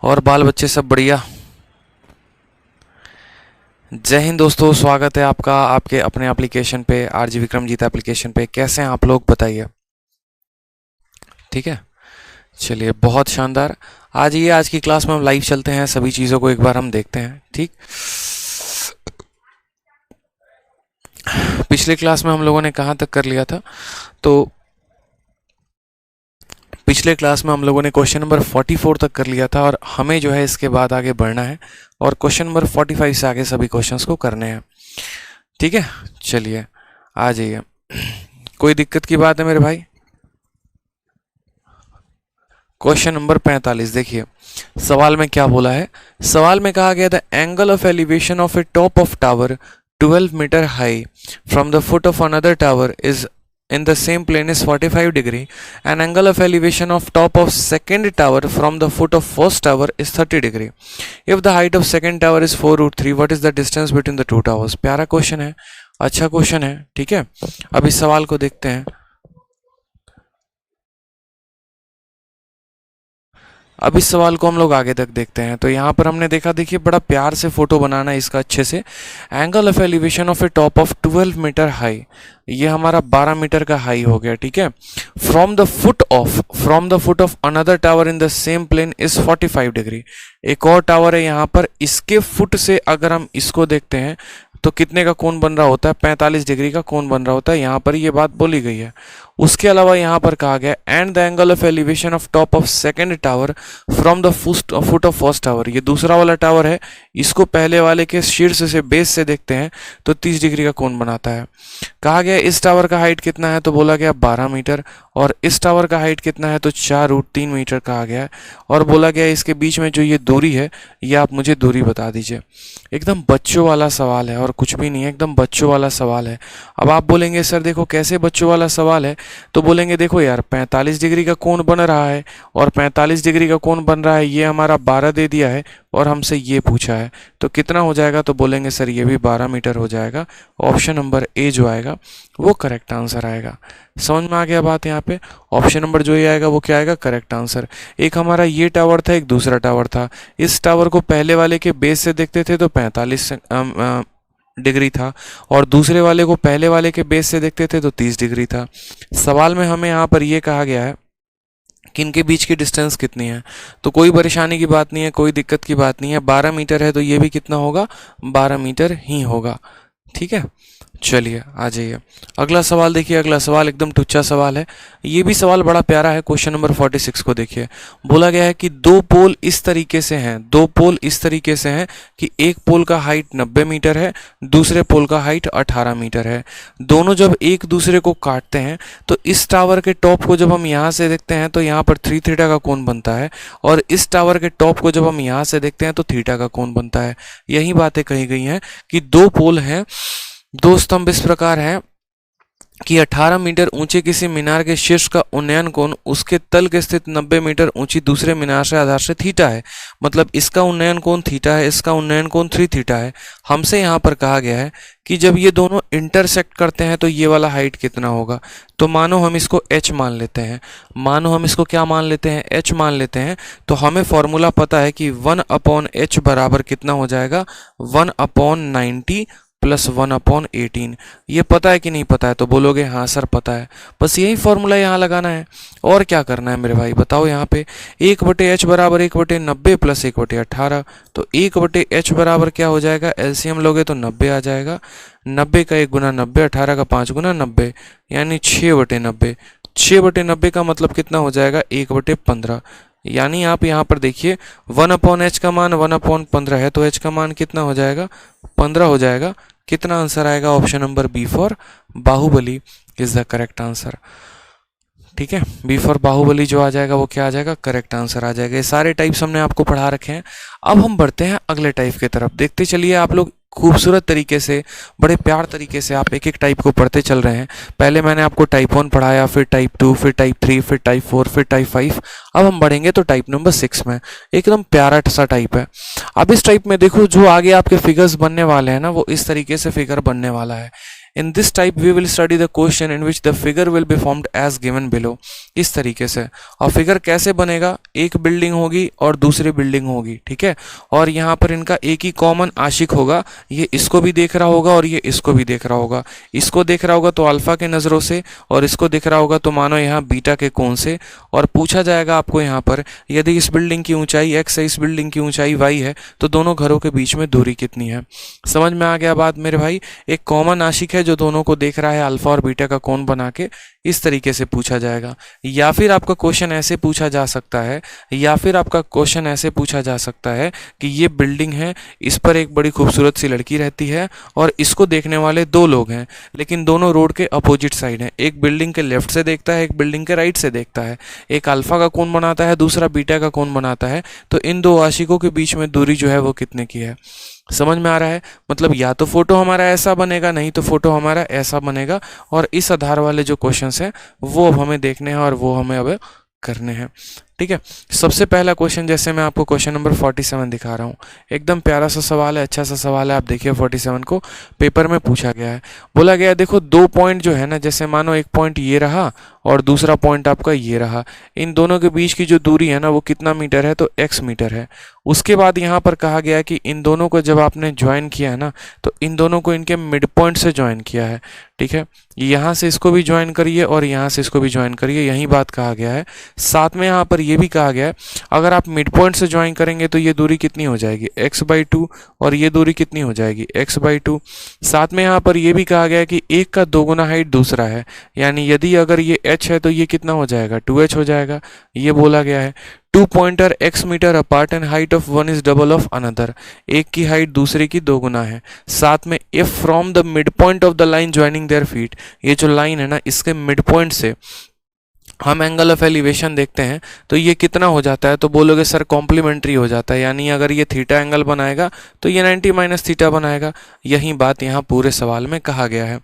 और बाल बच्चे सब बढ़िया। जय हिंद दोस्तों, स्वागत है आपका आपके अपने एप्लीकेशन पे, आरजी विक्रमजीत एप्लीकेशन पे। कैसे हैं आप लोग, बताइए। ठीक है, चलिए, बहुत शानदार। आज की क्लास में हम लाइव चलते हैं, सभी चीज़ों को एक बार हम देखते हैं। ठीक, पिछले क्लास में हम लोगों ने कहाँ तक कर लिया था? तो पिछले क्लास में हम लोगों ने क्वेश्चन नंबर 44 तक कर लिया था और हमें जो है इसके बाद आगे बढ़ना है और क्वेश्चन नंबर 45 से आगे सभी क्वेश्चंस को करने हैं। ठीक है, चलिए आ जाइए। कोई दिक्कत की बात है मेरे भाई? क्वेश्चन नंबर 45 देखिए, सवाल में क्या बोला है। सवाल में कहा गया था angle of elevation of a top of tower 12 metre high from the foot of another tower is in the same plane is 45 degree. An angle of elevation of top of second tower from the foot of first tower is 30 degree. If the height of second tower is 4√3, what is the distance between the two towers? प्यारा question है, अच्छा question है। ठीक है, अब इस सवाल को देखते हैं। अब इस सवाल को हम लोग आगे तक देखते हैं। तो यहाँ पर हमने देखा, देखिए बड़ा प्यार से फोटो बनाना है इसका अच्छे से। Angle of elevation of a top of 12 metre high, ये हमारा 12 मीटर का हाई हो गया। ठीक है, from the foot of another tower in the same plane is 45 degree. एक और टावर है यहाँ पर, इसके फुट से अगर हम इसको देखते हैं तो कितने का कोण बन रहा होता है? 45 डिग्री का कोण बन रहा होता है। यहाँ पर ये बात बोली गई है। उसके अलावा यहाँ पर कहा गया and the angle of elevation of top of second tower from the foot of first tower. ये दूसरा वाला टावर है, इसको पहले वाले के शीर्ष से बेस से देखते हैं तो 30 डिग्री का कोण बनाता है। कहा गया इस टावर का हाइट कितना है? तो बोला गया 12 मीटर। और इस टावर का हाइट कितना है? तो 4√3 मीटर कहा गया है। और बोला गया इसके बीच में जो ये दूरी है, ये आप मुझे दूरी बता दीजिए। एकदम बच्चों वाला सवाल है और कुछ भी नहीं है, एकदम बच्चों वाला सवाल है। अब आप बोलेंगे सर देखो कैसे बच्चों वाला सवाल है? तो बोलेंगे देखो यार, 45 डिग्री का कोण बन रहा है और 45 डिग्री का कोण बन रहा है, ये हमारा 12 दे दिया है और हमसे ये पूछा है तो कितना हो जाएगा? तो बोलेंगे सर ये भी 12 मीटर हो जाएगा। ऑप्शन नंबर ए जो आएगा वो करेक्ट आंसर आएगा। समझ में आ गया बात? यहाँ पे ऑप्शन नंबर जो ये आएगा वो क्या आएगा? Correct answer. एक हमारा ये टावर था, एक दूसरा टावर था। इस टावर को पहले वाले के बेस से देखते थे तो 45 डिग्री था और दूसरे वाले को पहले वाले के बेस से देखते थे तो 30 डिग्री था। सवाल में हमें यहाँ पर ये कहा गया है कि इनके बीच की डिस्टेंस कितनी है। तो कोई परेशानी की बात नहीं है, कोई दिक्कत की बात नहीं है। 12 मीटर है तो ये भी कितना होगा? 12 मीटर ही होगा। ठीक है, चलिए आ जाइए। अगला सवाल देखिए, अगला सवाल एकदम टुच्चा सवाल है। ये भी सवाल बड़ा प्यारा है। क्वेश्चन नंबर 46 को देखिए। बोला गया है कि दो पोल इस तरीके से हैं, दो पोल इस तरीके से हैं कि एक पोल का हाइट 90 मीटर है, दूसरे पोल का हाइट 18 मीटर है। दोनों जब एक दूसरे को काटते हैं तो इस टावर के टॉप को जब हम यहाँ से देखते हैं तो यहाँ पर 3 थीटा का कोण बनता है और इस टावर के टॉप को जब हम यहाँ से देखते हैं तो थीटा का कोण बनता है। यही बातें कही गई हैं कि दो पोल हैं, दो स्तंभ इस प्रकार हैं कि 18 मीटर ऊंचे किसी मीनार के शीर्ष का उन्नयन कोण उसके तल के स्थित 90 मीटर ऊंची दूसरे मीनार से आधार से थीटा है। मतलब इसका उन्नयन कोण थीटा है, इसका उन्नयन कोण 3 थीटा है। हमसे यहाँ पर कहा गया है कि जब ये दोनों इंटरसेक्ट करते हैं तो ये वाला हाइट कितना होगा। तो मानो हम इसको h मान लेते हैं, मानो हम इसको क्या मान लेते हैं? h मान लेते हैं। तो हमें फॉर्मूला पता है कि 1/h बराबर कितना हो जाएगा? 1/90 प्लस 1/18। ये पता है कि नहीं पता है? तो बोलोगे हाँ सर पता है। बस यही फॉर्मूला यहाँ लगाना है और क्या करना है मेरे भाई, बताओ। यहाँ पे 1/h बराबर 1/90 प्लस 1/18। तो 1/h बराबर क्या हो जाएगा? एलसीएम लोगे तो 90 आ जाएगा। 90 का 1 गुना 90, 18 का 5 गुना 90, यानी 6/90। 6/90 का मतलब कितना हो जाएगा? 1/15। यानी आप यहाँ पर देखिए 1/h का मान 1/15 है तो h का मान कितना हो जाएगा? 15 हो जाएगा। कितना आंसर आएगा? Option number B for Baahubali is the correct answer. ठीक है, बी फॉर बाहुबली जो आ जाएगा वो क्या आ जाएगा? करेक्ट आंसर आ जाएगा। ये सारे टाइप्स हमने आपको पढ़ा रखे हैं। अब हम बढ़ते हैं अगले टाइप की तरफ। देखते चलिए आप लोग खूबसूरत तरीके से, बड़े प्यार तरीके से आप एक एक टाइप को पढ़ते चल रहे हैं। पहले मैंने आपको टाइप 1 पढ़ाया, फिर टाइप 2, फिर टाइप 3, फिर टाइप 4, फिर टाइप 5। अब हम बढ़ेंगे तो टाइप नंबर 6 में। एकदम प्यारा सा टाइप है। अब इस टाइप में देखो जो आगे आपके फिगर्स बनने वाले हैं ना, वो इस तरीके से फिगर बनने वाला है। In this type we will study the question in which the figure will be formed as given below. इस तरीके से। और फिगर कैसे बनेगा, एक बिल्डिंग होगी और दूसरी बिल्डिंग होगी, ठीक है, और यहाँ पर इनका एक ही कॉमन आशिक होगा, ये इसको भी देख रहा होगा और ये इसको भी देख रहा होगा। इसको देख रहा होगा तो अल्फा के नज़रों से, और इसको दिख रहा होगा तो मानो यहाँ बीटा के कोण से। और पूछा जाएगा आपको यहाँ पर, यदि इस बिल्डिंग की ऊंचाई x है, इस बिल्डिंग की ऊंचाई y है, तो दोनों घरों के बीच में दूरी कितनी है। समझ में आ गया बात मेरे भाई। एक कॉमन आशिक है जो दोनों को देख रहा है, अल्फा और बीटा का कोण बना के। इस तरीके से पूछा जाएगा। या फिर आपका क्वेश्चन ऐसे पूछा जा सकता है, कि ये बिल्डिंग है, इस पर एक बड़ी खूबसूरत सी लड़की रहती है और इसको देखने वाले दो लोग हैं, लेकिन दोनों रोड के अपोजिट साइड हैं। एक बिल्डिंग के लेफ्ट से देखता है, एक बिल्डिंग के राइट से देखता है। एक अल्फा का कोण बनाता है, दूसरा बीटा का कोण बनाता है। तो इन दो आशिकों के बीच में दूरी जो है वो कितने की है। समझ में आ रहा है। मतलब या तो फोटो हमारा ऐसा बनेगा, नहीं तो फोटो हमारा ऐसा बनेगा। और इस आधार वाले जो क्वेश्चंस हैं वो अब हमें देखने हैं और वो हमें अब करने हैं, ठीक है। सबसे पहला क्वेश्चन, जैसे मैं आपको क्वेश्चन नंबर 47 दिखा रहा हूँ, एकदम प्यारा सा सवाल है, अच्छा सा सवाल है। आप देखिए 47 को पेपर में पूछा गया है। बोला गया है देखो, दो पॉइंट जो है ना, जैसे मानो एक पॉइंट ये रहा और दूसरा पॉइंट आपका ये रहा, इन दोनों के बीच की जो दूरी है ना वो कितना मीटर है, तो x मीटर है। उसके बाद यहाँ पर कहा गया कि इन दोनों को जब आपने ज्वाइन किया है ना, तो इन दोनों को इनके मिड पॉइंट से ज्वाइन किया है, ठीक है। यहाँ से इसको भी ज्वाइन करिए और यहाँ से इसको भी ज्वाइन करिए, यही बात कहा गया है। साथ में यहाँ पर ये भी कहा गया है, अगर आप मिड पॉइंट से ज्वाइन करेंगे तो ये दूरी कितनी हो जाएगी, x/2, और ये दूरी कितनी हो जाएगी, x/2। साथ में यहाँ पर ये भी कहा गया है कि एक का दोगुना हाइट दूसरा है, यानी यदि अगर ये h है तो ये कितना हो जाएगा, 2h हो जाएगा, ये बोला गया है। Two pointer x metre apart and height of one is double of another, एक की हाइट दूसरे की दोगुना है। साथ में if from the mid point of the line joining their feet, ये जो लाइन है ना, इसके मिड पॉइंट से हम एंगल ऑफ एलिवेशन देखते हैं तो ये कितना हो जाता है, तो बोलोगे सर कॉम्प्लीमेंट्री हो जाता है, यानी अगर ये थीटा एंगल बनाएगा तो ये 90 माइनस थीटा बनाएगा। यही बात यहाँ पूरे सवाल में कहा गया है,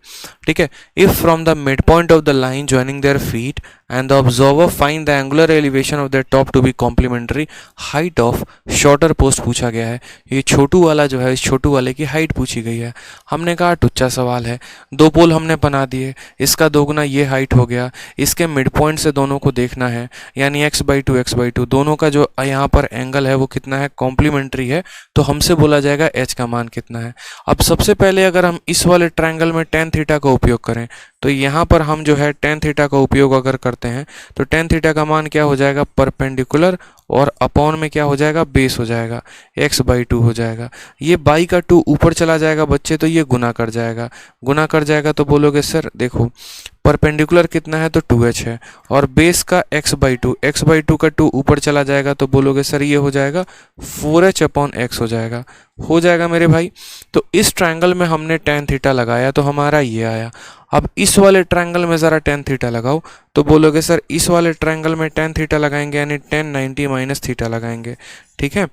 ठीक है। If from the mid point of the line joining their feet and the observer find the angular elevation of their top to be complementary, height of shorter post पूछा गया है। ये छोटू वाला जो है, इस छोटू वाले की हाइट पूछी गई है। हमने कहा टुच्चा सवाल है, दो पोल हमने बना दिए, इसका दोगुना ये हाइट हो गया, इसके मिड पॉइंट से दोनों को देखना है, यानी x/2 दोनों का जो यहाँ पर एंगल है वो कितना है, कॉम्प्लीमेंट्री है। तो हमसे बोला जाएगा h का मान कितना है। अब सबसे पहले अगर हम इस वाले ट्रायंगल में tan थीटा का उपयोग करें, तो यहाँ पर हम जो है tan थीटा का उपयोग अगर करते हैं तो tan थीटा का मान क्या हो जाएगा, परपेंडिकुलर, और अपॉन में क्या हो जाएगा, बेस हो जाएगा, x/2 हो जाएगा। ये बाई का 2 ऊपर चला जाएगा बच्चे, तो ये गुना कर जाएगा, तो बोलोगे सर देखो परपेंडिकुलर कितना है, तो 2h है, और बेस का x/2 का 2 ऊपर चला जाएगा, तो बोलोगे सर ये हो जाएगा 4h/x हो जाएगा मेरे भाई। तो इस ट्रायंगल में हमने tan थीटा लगाया तो हमारा ये आया। अब इस वाले ट्रायंगल में ज़रा tan थीटा लगाओ, तो बोलोगे सर इस वाले ट्रायंगल में tan थीटा लगाएंगे, यानी tan 90 माइनस थीटा लगाएंगे, ठीक है।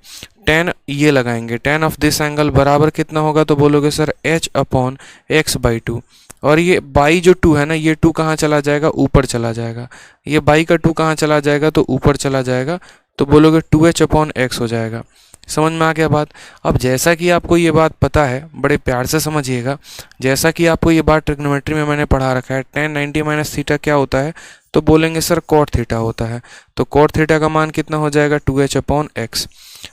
tan ये लगाएंगे, tan ऑफ दिस एंगल बराबर कितना होगा, तो बोलोगे सर h/x/2, और ये बाई जो 2 है ना, ये 2 कहाँ चला जाएगा, ऊपर चला जाएगा। ये बाई का 2 कहाँ चला जाएगा, तो ऊपर चला जाएगा, तो बोलोगे 2h/x हो जाएगा। समझ में आ गया बात। अब जैसा कि आपको ये बात पता है, बड़े प्यार से समझिएगा, जैसा कि आपको ये बात ट्रिग्नोमेट्री में मैंने पढ़ा रखा है, tan 90 माइनस थीटा क्या होता है, तो बोलेंगे सर cot थीटा होता है। तो cot थीटा का मान कितना हो जाएगा, 2h/x।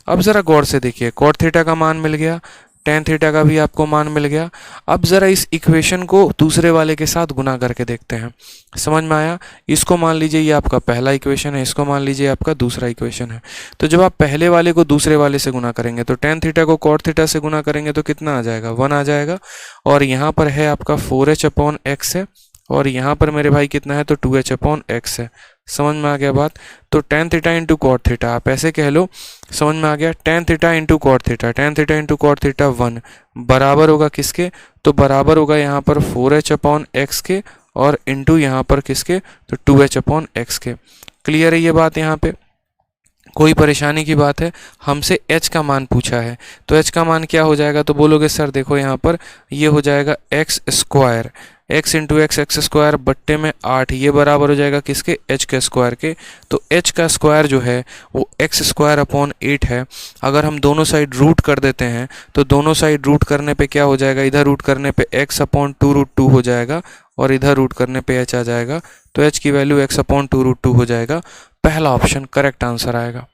अब ज़रा गौर से देखिए, cot थीटा का मान मिल गया, tan थीटा का भी आपको मान मिल गया। अब ज़रा इस इक्वेशन को दूसरे वाले के साथ गुना करके देखते हैं। समझ में आया। इसको मान लीजिए ये आपका पहला इक्वेशन है, इसको मान लीजिए आपका दूसरा इक्वेशन है। तो जब आप पहले वाले को दूसरे वाले से गुना करेंगे तो tan थीटा को cot थीटा से गुना करेंगे तो कितना आ जाएगा, 1 आ जाएगा। और यहाँ पर है आपका 4h/x है, और यहाँ पर मेरे भाई कितना है, तो 2h/x है। समझ में आ गया बात। तो tan theta into cot theta, आप ऐसे कह लो, समझ में आ गया। tan theta into cot theta, tan theta into cot theta 1 बराबर होगा किसके, तो बराबर होगा यहाँ पर 4h/x के, और इंटू यहाँ पर किसके, तो 2h/x के। क्लियर है ये बात। यहाँ पे कोई परेशानी की बात है, हमसे h का मान पूछा है, तो h का मान क्या हो जाएगा, तो बोलोगे सर देखो यहाँ पर ये हो जाएगा x square, x into x square बट्टे में 8, ये बराबर हो जाएगा किसके, h के स्क्वायर के। तो h का स्क्वायर जो है वो एक्स स्क्वायर अपॉन 8 है। अगर हम दोनों साइड रूट कर देते हैं तो दोनों साइड रूट करने पे क्या हो जाएगा, इधर रूट करने पे x अपॉन 2√2 हो जाएगा और इधर रूट करने पे h आ जाएगा। तो h की वैल्यू x अपॉन 2√2 हो जाएगा। पहला ऑप्शन करेक्ट आंसर आएगा,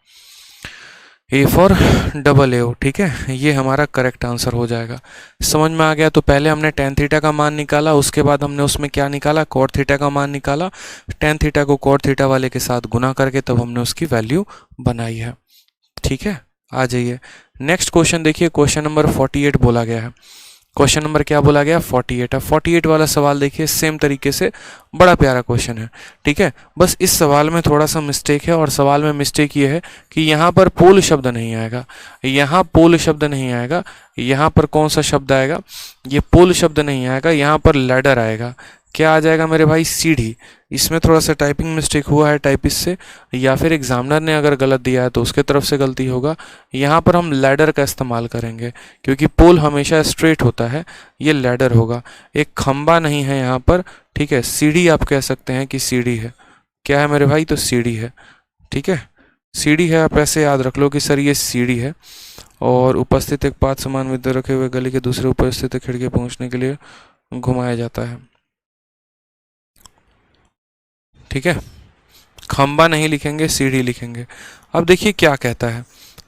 ए फॉर डबल ए ओ। ठीक है, ये हमारा करेक्ट आंसर हो जाएगा। समझ में आ गया। तो पहले हमने टेन थीटा का मान निकाला, उसके बाद हमने उसमें क्या निकाला, कॉट थीटा का मान निकाला। टेन थीटा को कॉट थीटा वाले के साथ गुना करके तब हमने उसकी वैल्यू बनाई है। ठीक है, आ जाइए नेक्स्ट क्वेश्चन देखिए। क्वेश्चन नंबर 48 बोला गया है। क्वेश्चन नंबर क्या बोला गया, 48। अब 48 वाला सवाल देखिए, सेम तरीके से बड़ा प्यारा क्वेश्चन है। ठीक है, बस इस सवाल में थोड़ा सा मिस्टेक है, और सवाल में मिस्टेक ये है कि यहाँ पर पोल शब्द नहीं आएगा, यहाँ पोल शब्द नहीं आएगा। यहाँ पर कौन सा शब्द आएगा, ये पोल शब्द नहीं आएगा, यहाँ पर लैडर आएगा। क्या आ जाएगा मेरे भाई, सीढ़ी। इसमें थोड़ा सा टाइपिंग मिस्टेक हुआ है टाइपिस्ट से, या फिर एग्जामिनर ने अगर गलत दिया है तो उसके तरफ से गलती होगा। यहाँ पर हम लैडर का इस्तेमाल करेंगे क्योंकि पोल हमेशा स्ट्रेट होता है, ये लैडर होगा। एक खंबा नहीं है यहाँ पर। ठीक है, सीढ़ी आप कह सकते हैं कि सीढ़ी है। क्या है मेरे भाई, तो सीढ़ी है। ठीक है, सीढ़ी है। आप ऐसे याद रख लो कि सर ये सीढ़ी है, और उपस्थित एक पात समान विद्युत रखे हुए गली के दूसरे उपस्थित खिड़की पहुंचने के लिए घुमाया जाता है। ठीक है, खंबा नहीं लिखेंगे, सीढ़ी लिखेंगे। अब देखिए क्या कहता है,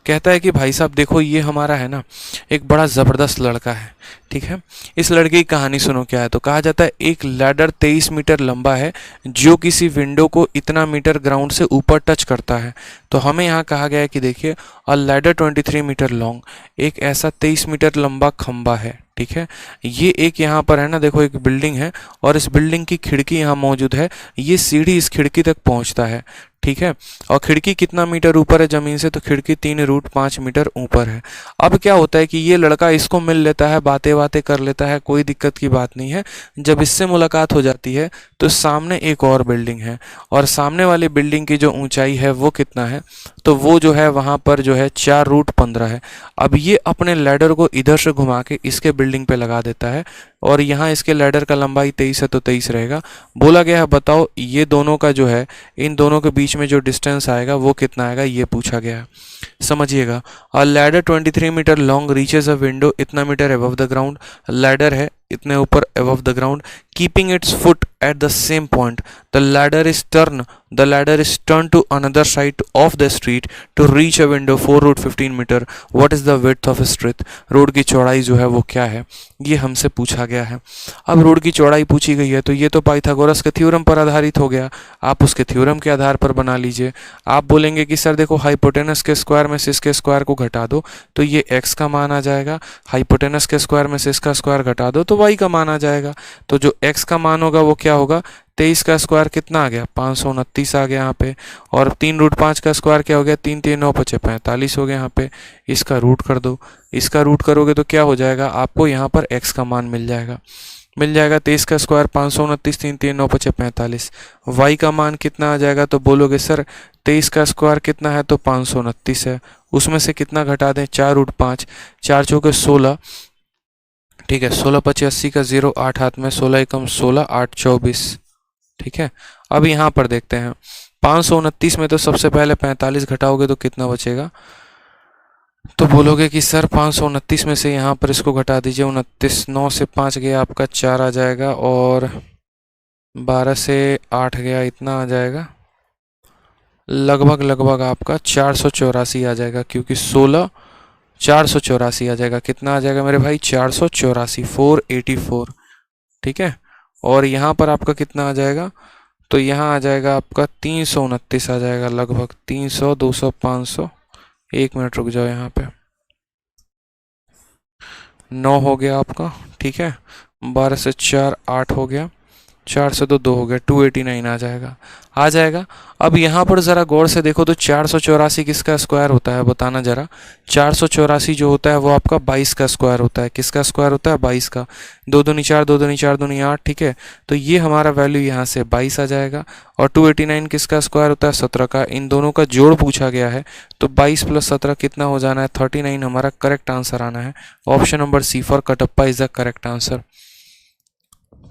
कहता है कि भाई साहब देखो, ये हमारा है ना एक बड़ा ज़बरदस्त लड़का है। ठीक है, इस लड़के की कहानी सुनो क्या है। तो कहा जाता है एक लैडर 23 मीटर लंबा है जो किसी विंडो को इतना मीटर ग्राउंड से ऊपर टच करता है। तो हमें यहाँ कहा गया है कि देखिए अ लैडर 23 मीटर लॉन्ग, एक ऐसा 23 मीटर लंबा खंबा है। ठीक है, ये एक यहाँ पर है ना, देखो एक बिल्डिंग है और इस बिल्डिंग की खिड़की यहाँ मौजूद है। ये सीढ़ी इस खिड़की तक पहुँचता है। ठीक है, और खिड़की कितना मीटर ऊपर है ज़मीन से, तो खिड़की 3√5 मीटर ऊपर है। अब क्या होता है कि ये लड़का इसको मिल लेता है, बातें बातें कर लेता है, कोई दिक्कत की बात नहीं है। जब इससे मुलाकात हो जाती है तो सामने एक और बिल्डिंग है, और सामने वाली बिल्डिंग की जो ऊंचाई है वो कितना है, तो वो जो है वहाँ पर जो है 4√15 है। अब ये अपने लैडर को इधर से घुमा के इसके बिल्डिंग पे लगा देता है, और यहाँ इसके लैडर का लंबाई 23 है तो 23 रहेगा। बोला गया है बताओ ये दोनों का जो है, इन दोनों के बीच में जो डिस्टेंस आएगा वो कितना आएगा, ये पूछा गया है। समझिएगा, a ladder 23 metre long reaches a window इतना metre above the ground. Ladder है इतने ऊपर above the ground, keeping its foot at the same point. The ladder is turn to another side of the street to reach a window 4√15 metre. What is the width of street. Road की चौड़ाई जो है वो क्या है, ये हमसे पूछा गया है। अब रोड की चौड़ाई पूछी गई है तो ये तो पाइथागोरस के थ्योरम पर आधारित हो गया, आप उसके थ्योरम के आधार पर बना लीजिए। आप बोलेंगे कि सर देखो हाइपोटेनस के स्क्वायर में सिस के स्क्वायर को घटा दो तो ये x का मान आ जाएगा, हाइपोटेनस के स्क्वायर में सिस का स्क्वायर घटा दो तो y का मान आ जाएगा। तो जो x का मान होगा वो क्या होगा, 23 का स्क्वायर कितना आ गया, 529 आ गया यहाँ पे, और 3√5 का स्क्वायर क्या हो गया, 3 3 9 5 45 हो गया यहाँ पे। इसका रूट कर दो, इसका रूट करोगे तो क्या हो जाएगा, आपको यहाँ पर x का मान मिल जाएगा। 23 का स्क्वायर 529, 3 3 9 5 45। y का मान कितना आ जाएगा, तो बोलोगे सर 23 का स्क्वायर कितना है, तो 529 है, उसमें से कितना घटा दें, 4√5, 4 चौके 16। ठीक है, 16 5 80 का 0, 8 हाथ में, 16 एकम 16, 8 24। ठीक है, अब यहाँ पर देखते हैं 529 में तो सबसे पहले 45 घटाओगे तो कितना बचेगा, तो बोलोगे कि सर 529 में से यहाँ पर इसको घटा दीजिए, 29, 9 से 5 गया आपका 4 आ जाएगा, और 12 से 8 गया इतना आ जाएगा, लगभग आपका 484 आ जाएगा, क्योंकि 16 484 आ जाएगा। कितना आ जाएगा मेरे भाई, 484, 484। ठीक है, और यहाँ पर आपका कितना आ जाएगा, तो यहाँ आ जाएगा आपका 329 आ जाएगा, लगभग 300, 200, 500। 1 मिनट रुक जाओ, यहाँ पे 9 हो गया आपका। ठीक है, 12 से 4 8 हो गया, 4 से 2 हो गया, 289 आ जाएगा। अब यहाँ पर ज़रा गौर से देखो तो 484 किसका स्क्वायर होता है, बताना ज़रा। 484 जो होता है वो आपका 22 का स्क्वायर होता है। किसका स्क्वायर होता है, 22 का। 2 दूनी 4, 2 दूनी 4, 2 दूनी 8। ठीक है, तो ये हमारा वैल्यू यहाँ से 22 आ जाएगा। और 289 किसका स्क्वायर होता है, 17 का। इन दोनों का जोड़ पूछा गया है, तो 22 + 17 कितना हो जाना है, 39 हमारा करेक्ट आंसर आना है। Option number C for Kattappa is the correct answer.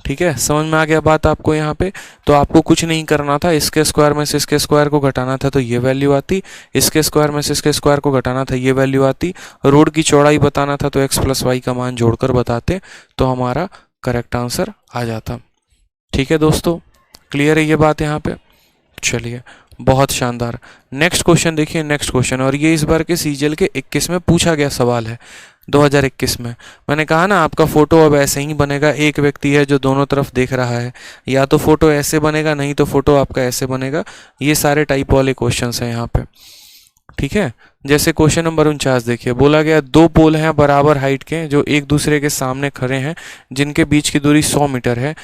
ठीक है, समझ में आ गया बात आपको यहाँ पे। तो आपको कुछ नहीं करना था, इसके स्क्वायर में से इसके स्क्वायर को घटाना था तो ये वैल्यू आती, इसके स्क्वायर में से इसके स्क्वायर को घटाना था ये वैल्यू आती, रोड की चौड़ाई बताना था तो x प्लस वाई का मान जोड़कर बताते तो हमारा करेक्ट आंसर आ जाता। ठीक है दोस्तों, क्लियर है ये बात यहाँ पे। चलिए, बहुत शानदार। नेक्स्ट क्वेश्चन देखिए, नेक्स्ट क्वेश्चन, और ये इस बार के सीजीएल के 21 में पूछा गया सवाल है, 2021 में। मैंने कहा ना आपका फोटो अब ऐसे ही बनेगा, एक व्यक्ति है जो दोनों तरफ देख रहा है, या तो फोटो ऐसे बनेगा नहीं तो फोटो आपका ऐसे बनेगा। ये सारे टाइप वाले क्वेश्चंस हैं यहाँ पे। ठीक है, जैसे क्वेश्चन नंबर 49 देखिए, बोला गया दो पोल हैं बराबर हाइट के जो एक दूसरे के सामने खड़े हैं, जिनके बीच की दूरी 100 मीटर है।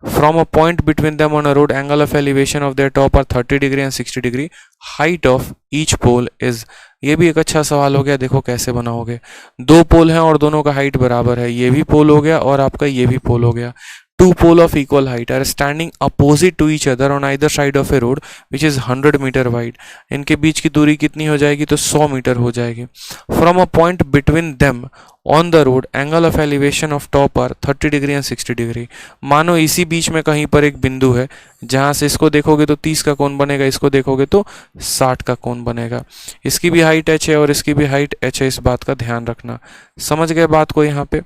From a point between them on a road, angle of elevation of their top are 30 degree and 60 degree. Height of each pole is. ये भी एक अच्छा सवाल हो गया, देखो कैसे बनाओगे। दो पोल हैं और दोनों का हाइट बराबर है, ये भी पोल हो गया और आपका ये भी पोल हो गया। Two poles of equal height are standing opposite to each other on either side of a road which is 100 metre wide. इनके बीच की दूरी कितनी हो जाएगी, तो 100 मीटर हो जाएगी। From a point between them on the road, angle of elevation of top are 30 degree and 60 degree. मानो इसी बीच में कहीं पर एक बिंदु है, जहां से इसको देखोगे तो 30 का कोण बनेगा, इसको देखोगे तो 60 का कोण बनेगा। इसकी भी हाइट h है और इसकी भी हाइट h है, इस बात का ध्यान रखना। समझ गए बात को यहाँ पे?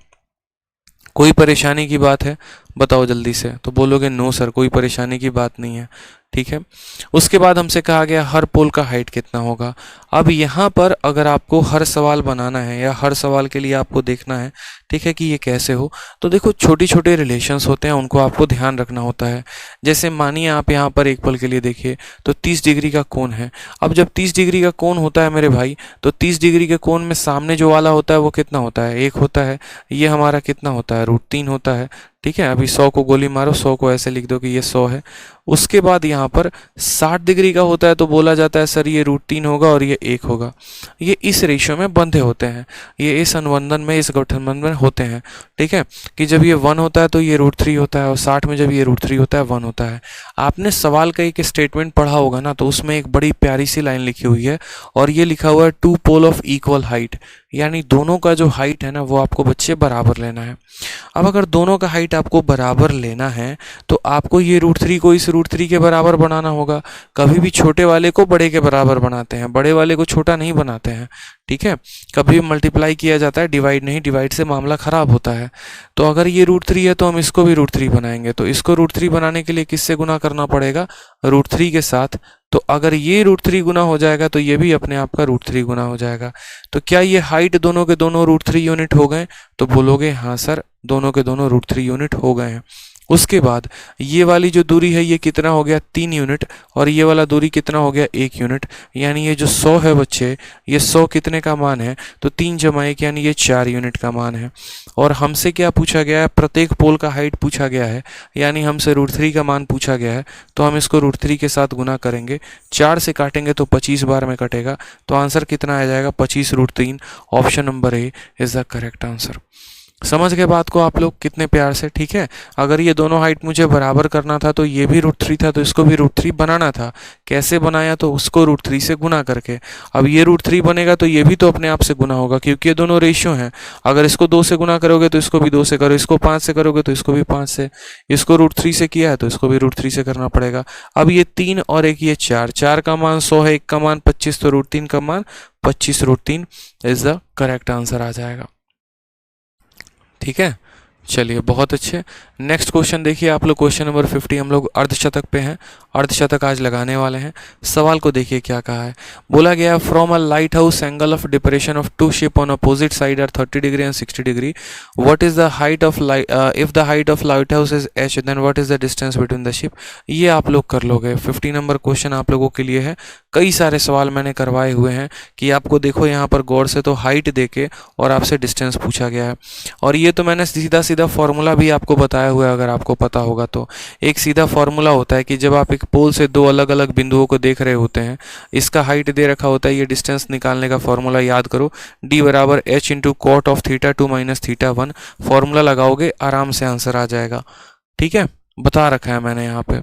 कोई परेशानी की बात है बताओ जल्दी से, तो बोलोगे नो सर कोई परेशानी की बात नहीं है। ठीक है, उसके बाद हमसे कहा गया हर पोल का हाइट कितना होगा। अब यहाँ पर अगर आपको हर सवाल बनाना है या हर सवाल के लिए आपको देखना है, ठीक है, कि ये कैसे हो, तो देखो छोटे छोटे रिलेशंस होते हैं, उनको आपको ध्यान रखना होता है। जैसे मानिए आप यहाँ पर एक पल के लिए देखिए तो 30 डिग्री का कोण है। अब जब 30 डिग्री का कोण होता है मेरे भाई, तो 30 डिग्री के कोण में सामने जो वाला होता है वो कितना होता है, 1 होता है। ये हमारा कितना होता है, √3 होता है। ठीक है, अभी 100 को गोली मारो, 100 को ऐसे लिख दो कि ये 100 है। उसके बाद यहाँ पर 60 डिग्री का होता है तो बोला जाता है सर ये √3 होगा और ये 1 होगा। ये इस रेशियो में बंधे होते हैं, ये इस अनुबंधन में, इस गठबंधन में होते हैं। ठीक है, कि जब ये 1 होता है तो ये √3 होता है, और 60 में जब ये √3 होता है 1 होता है। आपने सवाल का एक स्टेटमेंट पढ़ा होगा ना, तो उसमें एक बड़ी प्यारी सी लाइन लिखी हुई है और ये लिखा हुआ है 2 पोल ऑफ इक्वल हाइट, यानी दोनों का जो हाइट है ना वो आपको बच्चे बराबर लेना है। अब अगर दोनों का हाइट आपको बराबर लेना है तो आपको ये √3 को इस √3 के बराबर बनाना होगा। कभी भी छोटे वाले को बड़े के बराबर बनाते हैं, बड़े वाले को छोटा नहीं बनाते हैं। ठीक है, कभी भी मल्टीप्लाई किया जाता है, डिवाइड नहीं, डिवाइड से मामला खराब होता है। तो अगर ये √3 है तो हम इसको भी √3 बनाएंगे, तो इसको √3 बनाने के लिए किससे गुना करना पड़ेगा, √3 के साथ। तो अगर ये √3 गुना हो जाएगा तो ये भी अपने आप का √3 गुना हो जाएगा। तो क्या ये हाइट दोनों के दोनों √3 यूनिट हो गए, तो बोलोगे हाँ सर दोनों के दोनों √3 यूनिट हो गए हैं। उसके बाद ये वाली जो दूरी है ये कितना हो गया, 3 यूनिट, और ये वाला दूरी कितना हो गया, 1 यूनिट। यानी ये जो 100 है बच्चे, ये 100 कितने का मान है, तो 3 × 1 यानी ये 4 यूनिट का मान है। और हमसे क्या पूछा गया है, प्रत्येक पोल का हाइट पूछा गया है, यानी हमसे √3 का मान पूछा गया है। तो हम इसको √3 के साथ गुना करेंगे, 4 से काटेंगे तो 25 बार में कटेगा, तो आंसर कितना आ जाएगा, 25√3। Option number A is the correct answer. समझ गए बात को आप लोग कितने प्यार से। ठीक है, अगर ये दोनों हाइट मुझे बराबर करना था तो ये भी √3 था तो इसको भी √3 बनाना था। कैसे बनाया, तो उसको √3 से गुना करके। अब ये √3 बनेगा तो ये भी तो अपने आप से गुना होगा, क्योंकि ये दोनों रेशियो हैं। अगर इसको 2 से गुना करोगे तो इसको भी 2 से करो, इसको 5 से करोगे तो इसको भी 5 से, इसको √3 से किया है तो इसको भी √3 से करना पड़ेगा। अब ये 3 और 1 ये 4, 4 का मान 100 है, 1 का मान 25, तो √3 का मान 25√3 इज द करेक्ट आंसर आ जाएगा। ठीक है, चलिए बहुत अच्छे। नेक्स्ट क्वेश्चन देखिए आप लोग, क्वेश्चन नंबर 50। हम लोग अर्धशतक पे हैं, अर्धशतक आज लगाने वाले हैं। सवाल को देखिए क्या कहा है। बोला गया from a lighthouse angle of depression of 2 ship on opposite side are 30 degree and 60 degree. What is the height of if the height of lighthouse is h, then what is the distance between the ship. ये आप लोग कर लोगे। 50 number question आप लोगों के लिए है। कई सारे सवाल मैंने करवाए हुए हैं कि आपको देखो यहाँ पर गौर से, तो हाइट देके और आपसे डिस्टेंस पूछा गया है। और ये तो मैंने सीधा सीधा फॉर्मूला भी आपको बताया हुआ है, अगर आपको पता होगा तो। एक सीधा फॉर्मूला होता है कि जब आप एक पोल से 2 अलग अलग बिंदुओं को देख रहे होते हैं, इसका हाइट दे रखा होता है, ये डिस्टेंस निकालने का फॉर्मूला याद करो, d = h × cot of θ2 - θ1। Formula लगाओगे आराम से आंसर आ जाएगा। ठीक है, बता रखा है मैंने यहाँ पे।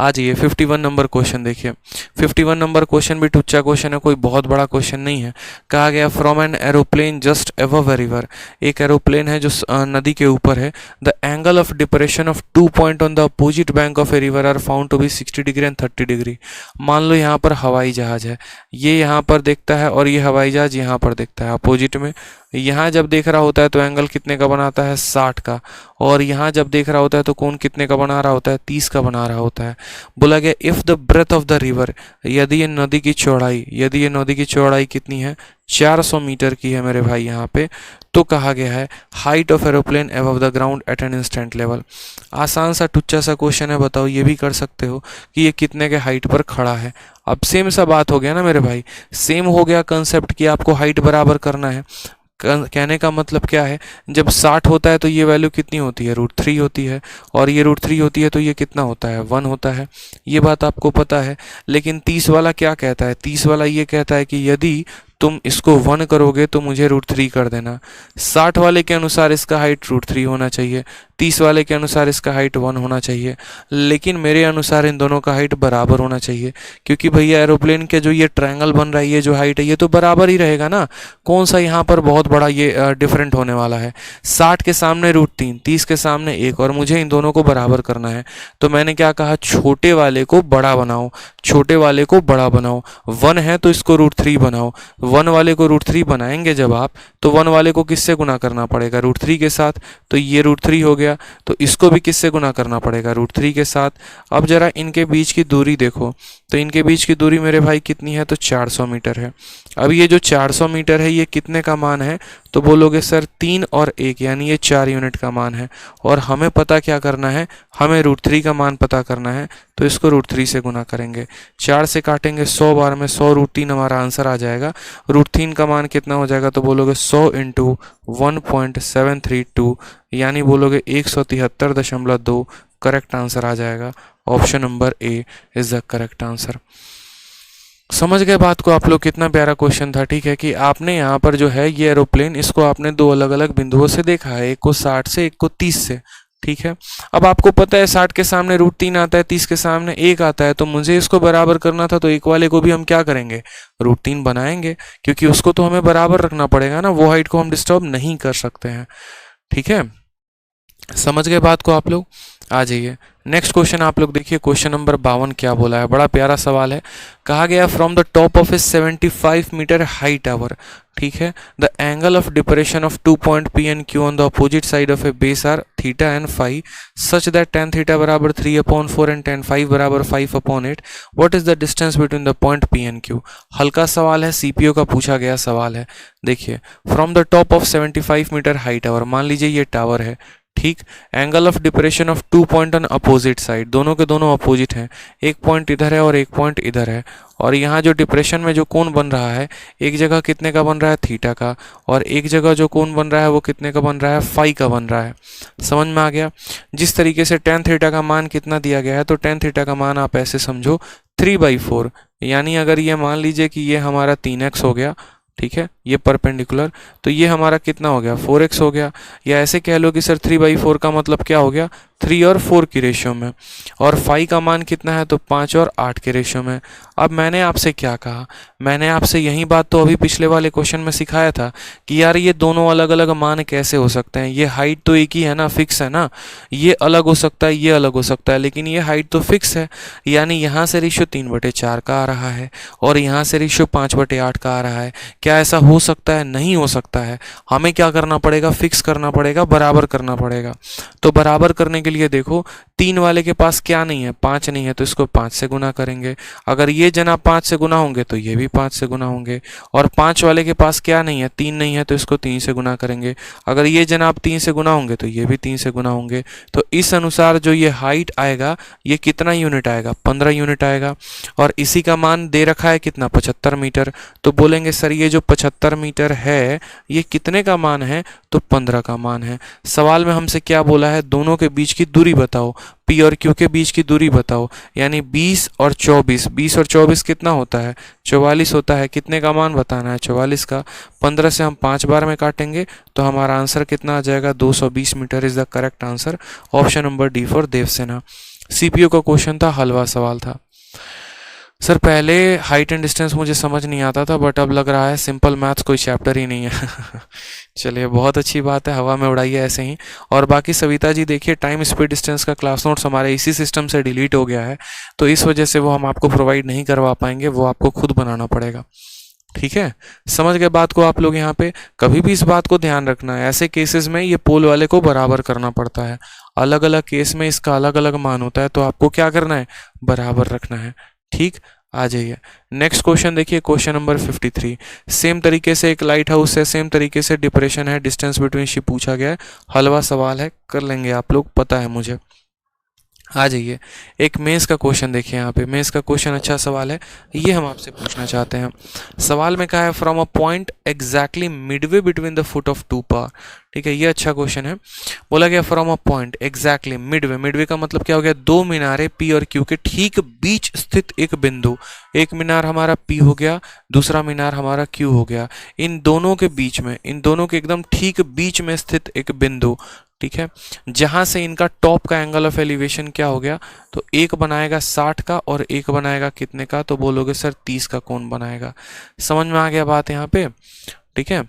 आ जाइए 51 नंबर क्वेश्चन देखिए। 51 नंबर क्वेश्चन भी टुच्चा क्वेश्चन है, कोई बहुत बड़ा क्वेश्चन नहीं है। कहा गया from an aeroplane just above a river, एक एरोप्लेन है जो नदी के ऊपर है। The angle of depression of 2 point on the opposite bank of a river are found to be 60 degree and 30 degree. मान लो यहाँ पर हवाई जहाज है, ये यहाँ पर देखता है और ये हवाई जहाज यहाँ पर देखता है अपोजिट में। यहाँ जब देख रहा होता है तो एंगल कितने का बनाता है, 60 का। और यहाँ जब देख रहा होता है तो कोण कितने का बना रहा होता है, 30 का बना रहा होता है। बोला गया if the breadth of the river, यदि ये नदी की चौड़ाई कितनी है, 400 मीटर की है मेरे भाई यहाँ पे, तो कहा गया है height of aeroplane above the ground eight an instant level. आसान सा टुच्चा सा क्वेश्चन है, बताओ ये भी कर सकते हो कि ये कितने के हाइट पर खड़ा है। अब सेम सा बात हो गया ना मेरे भाई, सेम हो गया कंसेप्ट कि आपको हाइट बराबर करना है। कहने का मतलब क्या है, जब 60 होता है तो ये वैल्यू कितनी होती है, √3 होती है, और ये √3 होती है तो ये कितना होता है, 1 होता है। ये बात आपको पता है। लेकिन 30 वाला क्या कहता है, 30 वाला ये कहता है कि यदि तुम इसको 1 करोगे तो मुझे √3 कर देना। 60 वाले के अनुसार इसका हाइट √3 होना चाहिए, 30 वाले के अनुसार इसका हाइट 1 होना चाहिए, लेकिन मेरे अनुसार इन दोनों का हाइट बराबर होना चाहिए। क्योंकि भैया एरोप्लेन के जो ये ट्रायंगल बन रहा है, ये जो हाइट है ये तो बराबर ही रहेगा ना। कौन सा यहाँ पर बहुत बड़ा ये डिफरेंट होने वाला है। 60 के सामने √3, 30 के सामने 1, और मुझे इन दोनों को बराबर करना है। तो मैंने क्या कहा, छोटे वाले को बड़ा बनाओ, छोटे वाले को बड़ा बनाओ। 1 है तो इसको √3 बनाओ। 1 वाले को √3 बनाएंगे जब आप, तो 1 वाले को किससे गुना करना पड़ेगा, √3 के साथ। तो ये √3 हो गया, तो इसको भी किससे गुना करना पड़ेगा, √3 के साथ। अब जरा इनके बीच की दूरी देखो, तो इनके बीच की दूरी मेरे भाई कितनी है, तो 400 मीटर है। अब ये जो 400 मीटर है ये कितने का मान है, तो बोलोगे सर 3 और 1, यानी ये 4 यूनिट का मान है। और हमें पता क्या करना है, हमें √3 का मान पता करना है, तो इसको √3 से गुना करेंगे। 4 से काटेंगे 100 बार में, 100 √3 हमारा आंसर आ जाएगा। √3 का मान कितना हो जाएगा, तो बोलोगे 100 × 1.732, यानी बोलोगे 173.2। करेक्ट आंसर आ जाएगा। Option number A is the correct answer. समझ गए बात को आप लोग, कितना प्यारा क्वेश्चन था। ठीक है कि आपने यहाँ पर जो है ये एरोप्लेन, इसको आपने 2 अलग अलग बिंदुओं से देखा है, एक को 60 से, एक को 30 से। ठीक है, अब आपको पता है 60 के सामने √3 आता है, 30 के सामने 1 आता है, तो मुझे इसको बराबर करना था, तो 1 वाले को भी हम क्या करेंगे, √3 बनाएंगे, क्योंकि उसको तो हमें बराबर रखना पड़ेगा ना, वो हाइट को हम डिस्टर्ब नहीं कर सकते हैं। ठीक है, समझ गए बात को आप लोग। आ जाइए नेक्स्ट क्वेश्चन आप लोग देखिए, क्वेश्चन नंबर 52 क्या बोला है, बड़ा प्यारा सवाल है। कहा गया from the top of a 75 metre high tower, ठीक है, the angle of depression of 2 point P and Q on the opposite side of a base are theta and phi such that tan theta बराबर 3/4 and tan phi बराबर 5/8। What is the distance between the point P and Q। हल्का सवाल है, CPO का पूछा गया सवाल है। देखिए from the top of 75 metre high tower, मान लीजिए ये टावर है, ठीक, angle of depression of 2 point on opposite side, दोनों के दोनों अपोजिट हैं, एक पॉइंट इधर है और एक पॉइंट इधर है, और यहाँ जो डिप्रेशन में जो कोण बन रहा है, एक जगह कितने का बन रहा है, थीटा का, और एक जगह जो कोण बन रहा है वो कितने का बन रहा है, फाई का बन रहा है। समझ में आ गया। जिस तरीके से tan थीटा का मान कितना दिया गया है, तो tan थीटा का मान आप ऐसे समझो 3/4, यानी अगर ये मान लीजिए कि ये हमारा 3x हो गया, ठीक है, ये परपेंडिकुलर, तो ये हमारा कितना हो गया, 4x हो गया। या ऐसे कह लो कि सर 3/4 का मतलब क्या हो गया, 3 और 4 की रेशियो में, और फाई का मान कितना है, तो 5 और 8 के रेशियो में। अब मैंने आपसे क्या कहा, मैंने आपसे यही बात तो अभी पिछले वाले क्वेश्चन में सिखाया था कि यार ये दोनों अलग अलग मान कैसे हो सकते हैं, ये हाइट तो एक ही है ना, फिक्स है ना, ये अलग हो सकता है, ये अलग हो सकता है, लेकिन ये हाइट तो फिक्स है। यानी यहाँ से रेशियो 3/4 का आ रहा है और यहाँ से रेशियो 5/8 का आ रहा है। क्या ऐसा हो सकता है? नहीं हो सकता है। हमें क्या करना पड़ेगा, फिक्स करना पड़ेगा, बराबर करना पड़ेगा। तो बराबर करने के लिए देखो, 3 वाले के पास क्या नहीं है, 5 नहीं है, तो इसको 5 से गुना करेंगे। अगर ये जनाब 5 से गुना होंगे तो ये भी 5 से गुना होंगे। और 5 वाले के पास क्या नहीं है, 3 नहीं है, तो इसको 3 से गुना करेंगे। अगर ये जनाब 3 से गुना होंगे तो ये भी 3 से गुना होंगे। तो इस अनुसार जो ये हाइट आएगा, ये कितना यूनिट आएगा, 15 यूनिट आएगा। और इसी का मान दे रखा है कितना, 75 मीटर। तो बोलेंगे सर ये जो 75 मीटर है ये कितने का मान है, तो 15 का मान है। सवाल में हमसे क्या बोला है, दोनों के बीच की दूरी बताओ। पी और क्यू के बीच की दूरी बताओ, यानी 20 और 24, 20 और 24 कितना होता है, 44 होता है। कितने का मान बताना है, 44 का। 15 से हम 5 बार में काटेंगे तो हमारा आंसर कितना आ जाएगा, 220 metre is the correct answer. Option number D for Devasena. CPU का क्वेश्चन था, हलवा सवाल था। सर पहले हाइट एंड डिस्टेंस मुझे समझ नहीं आता था, बट अब लग रहा है सिंपल मैथ्स कोई चैप्टर ही नहीं है। चलिए बहुत अच्छी बात है, हवा में उड़ाइए ऐसे ही। और बाकी सविता जी देखिए, टाइम स्पीड डिस्टेंस का क्लास नोट्स हमारे इसी सिस्टम से डिलीट हो गया है, तो इस वजह से वो हम आपको प्रोवाइड नहीं करवा पाएंगे, वो आपको खुद बनाना पड़ेगा। ठीक है, समझ गए बात को आप लोग। यहाँ पे कभी भी इस बात को ध्यान रखना है, ऐसे केसेस में ये पोल वाले को बराबर करना पड़ता है। अलग अलग केस में इसका अलग अलग मान होता है, तो आपको क्या करना है, बराबर रखना है। ठीक, आ जाइए नेक्स्ट क्वेश्चन देखिए, क्वेश्चन नंबर 53। सेम तरीके से एक लाइट हाउस है, सेम तरीके से डिप्रेशन है, डिस्टेंस बिटवीन शिप पूछा गया है, हलवा सवाल है, कर लेंगे आप लोग, पता है मुझे। आ जाइए, एक मेंस का क्वेश्चन देखिए। यहाँ पे मेंस का क्वेश्चन अच्छा सवाल है, ये हम आपसे पूछना चाहते हैं। सवाल में कहा है from a point exactly midway between the foot of two पार। ठीक है, ये अच्छा क्वेश्चन है। बोला गया from a point exactly midway, midway का मतलब क्या हो गया, दो मीनारे पी और क्यू के ठीक बीच स्थित एक बिंदु। एक मीनार हमारा पी हो गया, दूसरा मीनार हमारा क्यू हो गया। इन दोनों के बीच में, इन दोनों के एकदम ठीक बीच में स्थित एक बिंदु, ठीक है, जहां से इनका टॉप का एंगल ऑफ एलिवेशन क्या हो गया, तो एक बनाएगा 60 का और एक बनाएगा कितने का, तो बोलोगे सर 30 का कौन बनाएगा। समझ में आ गया बात यहाँ पे। ठीक है,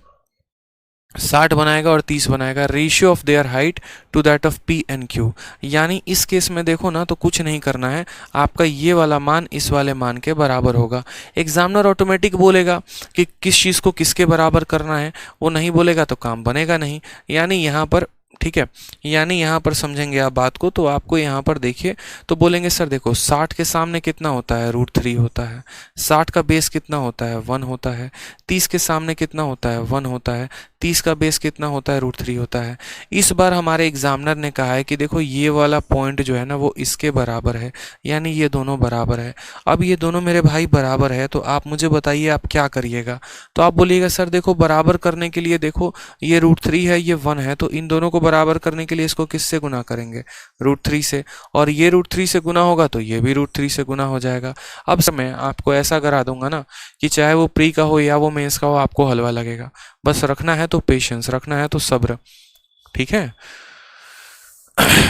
60 बनाएगा और 30 बनाएगा। Ratio of their height to that of P and Q, यानी इस केस में देखो ना, तो कुछ नहीं करना है, आपका ये वाला मान इस वाले मान के बराबर होगा। एग्जामिनर ऑटोमेटिक बोलेगा कि किस चीज़ को किसके बराबर करना है, वो नहीं बोलेगा तो काम बनेगा नहीं। यानी यहाँ पर, ठीक है, यानी यहाँ पर समझेंगे आप बात को, तो आपको यहाँ पर देखिए, तो बोलेंगे सर देखो 60 के सामने कितना होता है, √3 होता है। 60 का बेस कितना होता है, 1 होता है। 30 के सामने कितना होता है, 1 होता है। 30 का बेस कितना होता है, √3 होता है। इस बार हमारे एग्जामिनर ने कहा है कि देखो ये वाला पॉइंट जो है ना वो इसके बराबर है, यानी ये दोनों बराबर है। अब ये दोनों मेरे भाई बराबर है, तो आप मुझे बताइए आप क्या करिएगा। तो आप बोलिएगा सर देखो बराबर करने के लिए, देखो ये √3 है, ये 1 है, तो इन दोनों को बराबर करने के लिए इसको किससे गुना करेंगे, √3 से। और ये √3 से गुना होगा तो ये भी √3 से गुना हो जाएगा। अब मैं आपको ऐसा करा दूंगा ना कि चाहे वो प्री का हो या वो मेंस का हो, आपको हलवा लगेगा। बस रखना है तो पेशेंस, रखना है तो सब्र। ठीक है,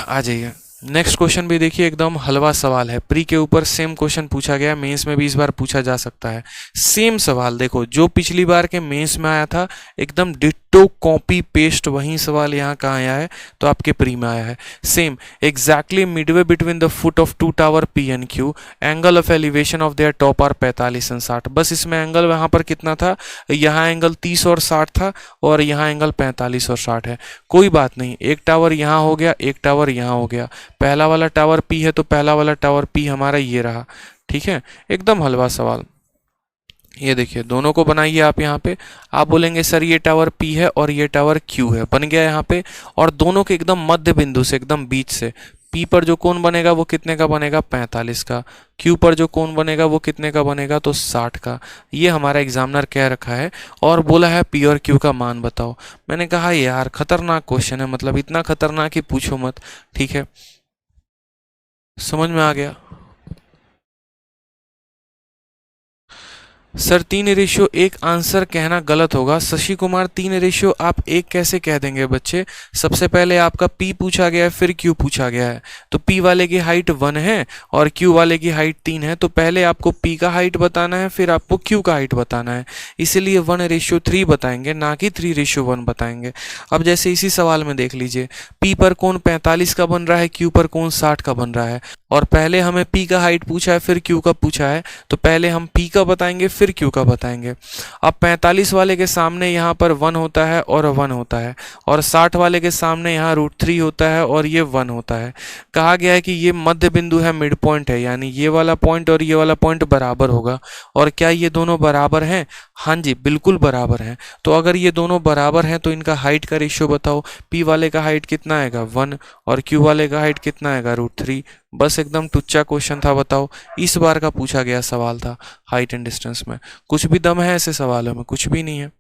आ जाइए नेक्स्ट क्वेश्चन भी देखिए, एकदम हलवा सवाल है। प्री के ऊपर सेम क्वेश्चन पूछा गया, मेंस में भी इस बार पूछा जा सकता है। सेम सवाल देखो, जो पिछली बार के मेंस में आया था एकदम डिट्टो कॉपी पेस्ट वही सवाल यहाँ कहाँ आया है, तो आपके प्री में आया है। Same exactly midway between the foot of two tower P and Q, angle of elevation of their top are 45 and 60। बस इसमें एंगल वहाँ पर कितना था, यहाँ एंगल 30 और 60 था, और यहाँ एंगल 45 और 60 है। कोई बात नहीं, एक टावर यहाँ हो गया, एक टावर यहाँ हो गया। पहला वाला टावर पी है तो पहला वाला टावर पी हमारा ये रहा। ठीक है, एकदम हलवा सवाल। ये देखिए दोनों को बनाइए आप यहाँ पे। आप बोलेंगे सर ये टावर पी है और ये टावर क्यू है, बन गया यहाँ पे। और दोनों के एकदम मध्य बिंदु से, एकदम बीच से, पी पर जो कोण बनेगा वो कितने का बनेगा, 45 का। क्यू पर जो कोण बनेगा वो कितने का बनेगा, तो 60 का। ये हमारा एग्जामिनर कह रखा है और बोला है पी और क्यू का मान बताओ। मैंने कहा यार खतरनाक क्वेश्चन है, मतलब इतना खतरनाक कि पूछो मत। ठीक है, समझ में आ गया। सर 3:1 आंसर कहना गलत होगा। शशि कुमार 3:1 आप एक कैसे कह देंगे बच्चे। सबसे पहले आपका P पूछा गया है, फिर Q पूछा गया है, तो P वाले की हाइट 1 है और Q वाले की हाइट 3 है, तो पहले आपको P का हाइट बताना है, फिर आपको Q का हाइट बताना है। इसीलिए 1:3 बताएंगे, ना कि 3:1 बताएंगे। अब जैसे इसी सवाल में देख लीजिए, P पर कोण 45 का बन रहा है, Q पर कोण 60 का बन रहा है, और पहले हमें P का हाइट पूछा है, फिर Q का पूछा है, तो पहले हम P का बताएंगे फिर Q का बताएंगे। अब 45 वाले के सामने यहाँ पर 1 होता है और 1 होता है, और 60 वाले के सामने यहाँ √3 होता है और ये 1 होता है। कहा गया है कि ये मध्य बिंदु है, मिड पॉइंट है, यानी ये वाला पॉइंट और ये वाला पॉइंट बराबर होगा। और क्या ये दोनों बराबर हैं? हाँ जी, बिल्कुल बराबर हैं। तो अगर ये दोनों बराबर हैं तो इनका हाइट का रेशियो बताओ। P वाले का हाइट कितना आएगा, 1, और Q वाले का हाइट कितना आएगा, √3। बस एकदम टुच्चा क्वेश्चन था, बताओ। इस बार का पूछा गया सवाल था हाइट एंड डिस्टेंस में। कुछ भी दम है ऐसे सवालों में? कुछ भी नहीं है।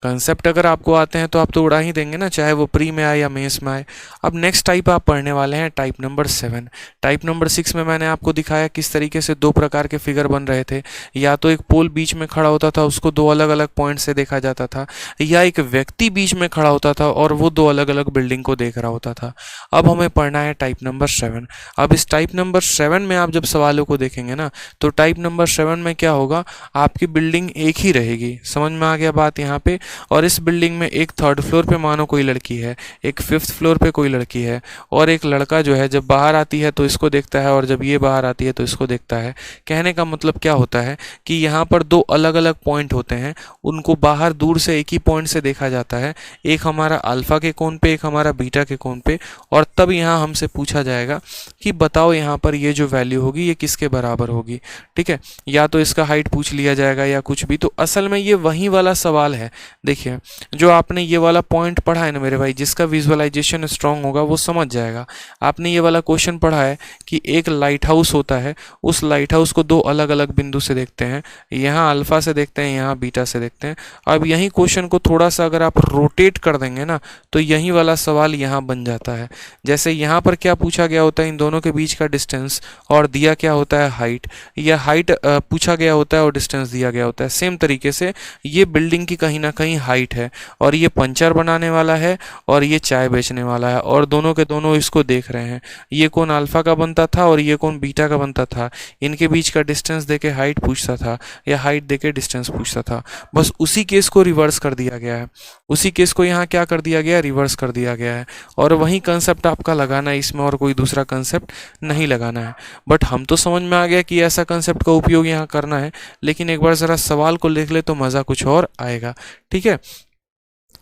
कंसेप्ट अगर आपको आते हैं तो आप तो उड़ा ही देंगे ना, चाहे वो प्री में आए या मेंस में आए। अब नेक्स्ट टाइप आप पढ़ने वाले हैं टाइप नंबर 7। टाइप नंबर 6 में मैंने आपको दिखाया किस तरीके से दो प्रकार के फिगर बन रहे थे। या तो एक पोल बीच में खड़ा होता था, उसको दो अलग अलग पॉइंट से देखा जाता था, या एक व्यक्ति बीच में खड़ा होता था और वो दो अलग अलग बिल्डिंग को देख रहा होता था। अब हमें पढ़ना है टाइप नंबर 7। अब इस टाइप नंबर 7 में आप जब सवालों को देखेंगे ना, तो टाइप नंबर 7 में क्या होगा, आपकी बिल्डिंग एक ही रहेगी। समझ में आ गया बात यहाँ पे। और इस बिल्डिंग में एक 3rd फ्लोर पे मानो कोई लड़की है, एक 5th फ्लोर पे कोई लड़की है, और एक लड़का जो है जब बाहर आती है तो इसको देखता है और जब ये बाहर आती है तो इसको देखता है। कहने का मतलब क्या होता है कि यहाँ पर दो अलग अलग पॉइंट होते हैं, उनको बाहर दूर से एक ही पॉइंट से देखा जाता है, एक हमारा अल्फा के कोण पे, एक हमारा बीटा के कोण पे। और तब यहाँ हमसे पूछा जाएगा कि बताओ यहाँ पर ये जो वैल्यू होगी ये किसके बराबर होगी। ठीक है, या तो इसका हाइट पूछ लिया जाएगा या कुछ भी। तो असल में ये वही वाला सवाल है। देखिए, जो आपने ये वाला पॉइंट पढ़ा है ना मेरे भाई, जिसका विजुअलाइजेशन स्ट्रांग होगा वो समझ जाएगा। आपने ये वाला क्वेश्चन पढ़ा है कि एक लाइट हाउस होता है, उस लाइट हाउस को दो अलग अलग बिंदु से देखते हैं, यहाँ अल्फा से देखते हैं, यहाँ बीटा से देखते हैं। अब यही क्वेश्चन को थोड़ा सा अगर आप रोटेट कर देंगे ना, तो यही वाला सवाल यहाँ बन जाता है। जैसे यहाँ पर क्या पूछा गया होता है, इन दोनों के बीच का डिस्टेंस, और दिया क्या होता है हाइट, या हाइट पूछा गया होता है और डिस्टेंस दिया गया होता है। सेम तरीके से ये बिल्डिंग की कहीं ना कहीं हाइट है, और ये पंचर बनाने वाला है और ये चाय बेचने वाला है, और दोनों के दोनों इसको देख रहे हैं। ये कौन अल्फा का बनता था और ये कौन बीटा का बनता था। इनके बीच का डिस्टेंस देके हाइट पूछता था, या हाइट देके डिस्टेंस पूछता था। बस उसी केस को रिवर्स कर दिया गया है, उसी केस को यहाँ क्या कर दिया गया है, रिवर्स कर दिया गया है। और वही कंसेप्ट आपका लगाना है इसमें, और कोई दूसरा कंसेप्ट नहीं लगाना है। बट हम तो समझ में आ गया कि ऐसा कंसेप्ट का उपयोग यहाँ करना है, लेकिन एक बार ज़रा सवाल को लिख ले तो मज़ा कुछ और आएगा। ठीक है,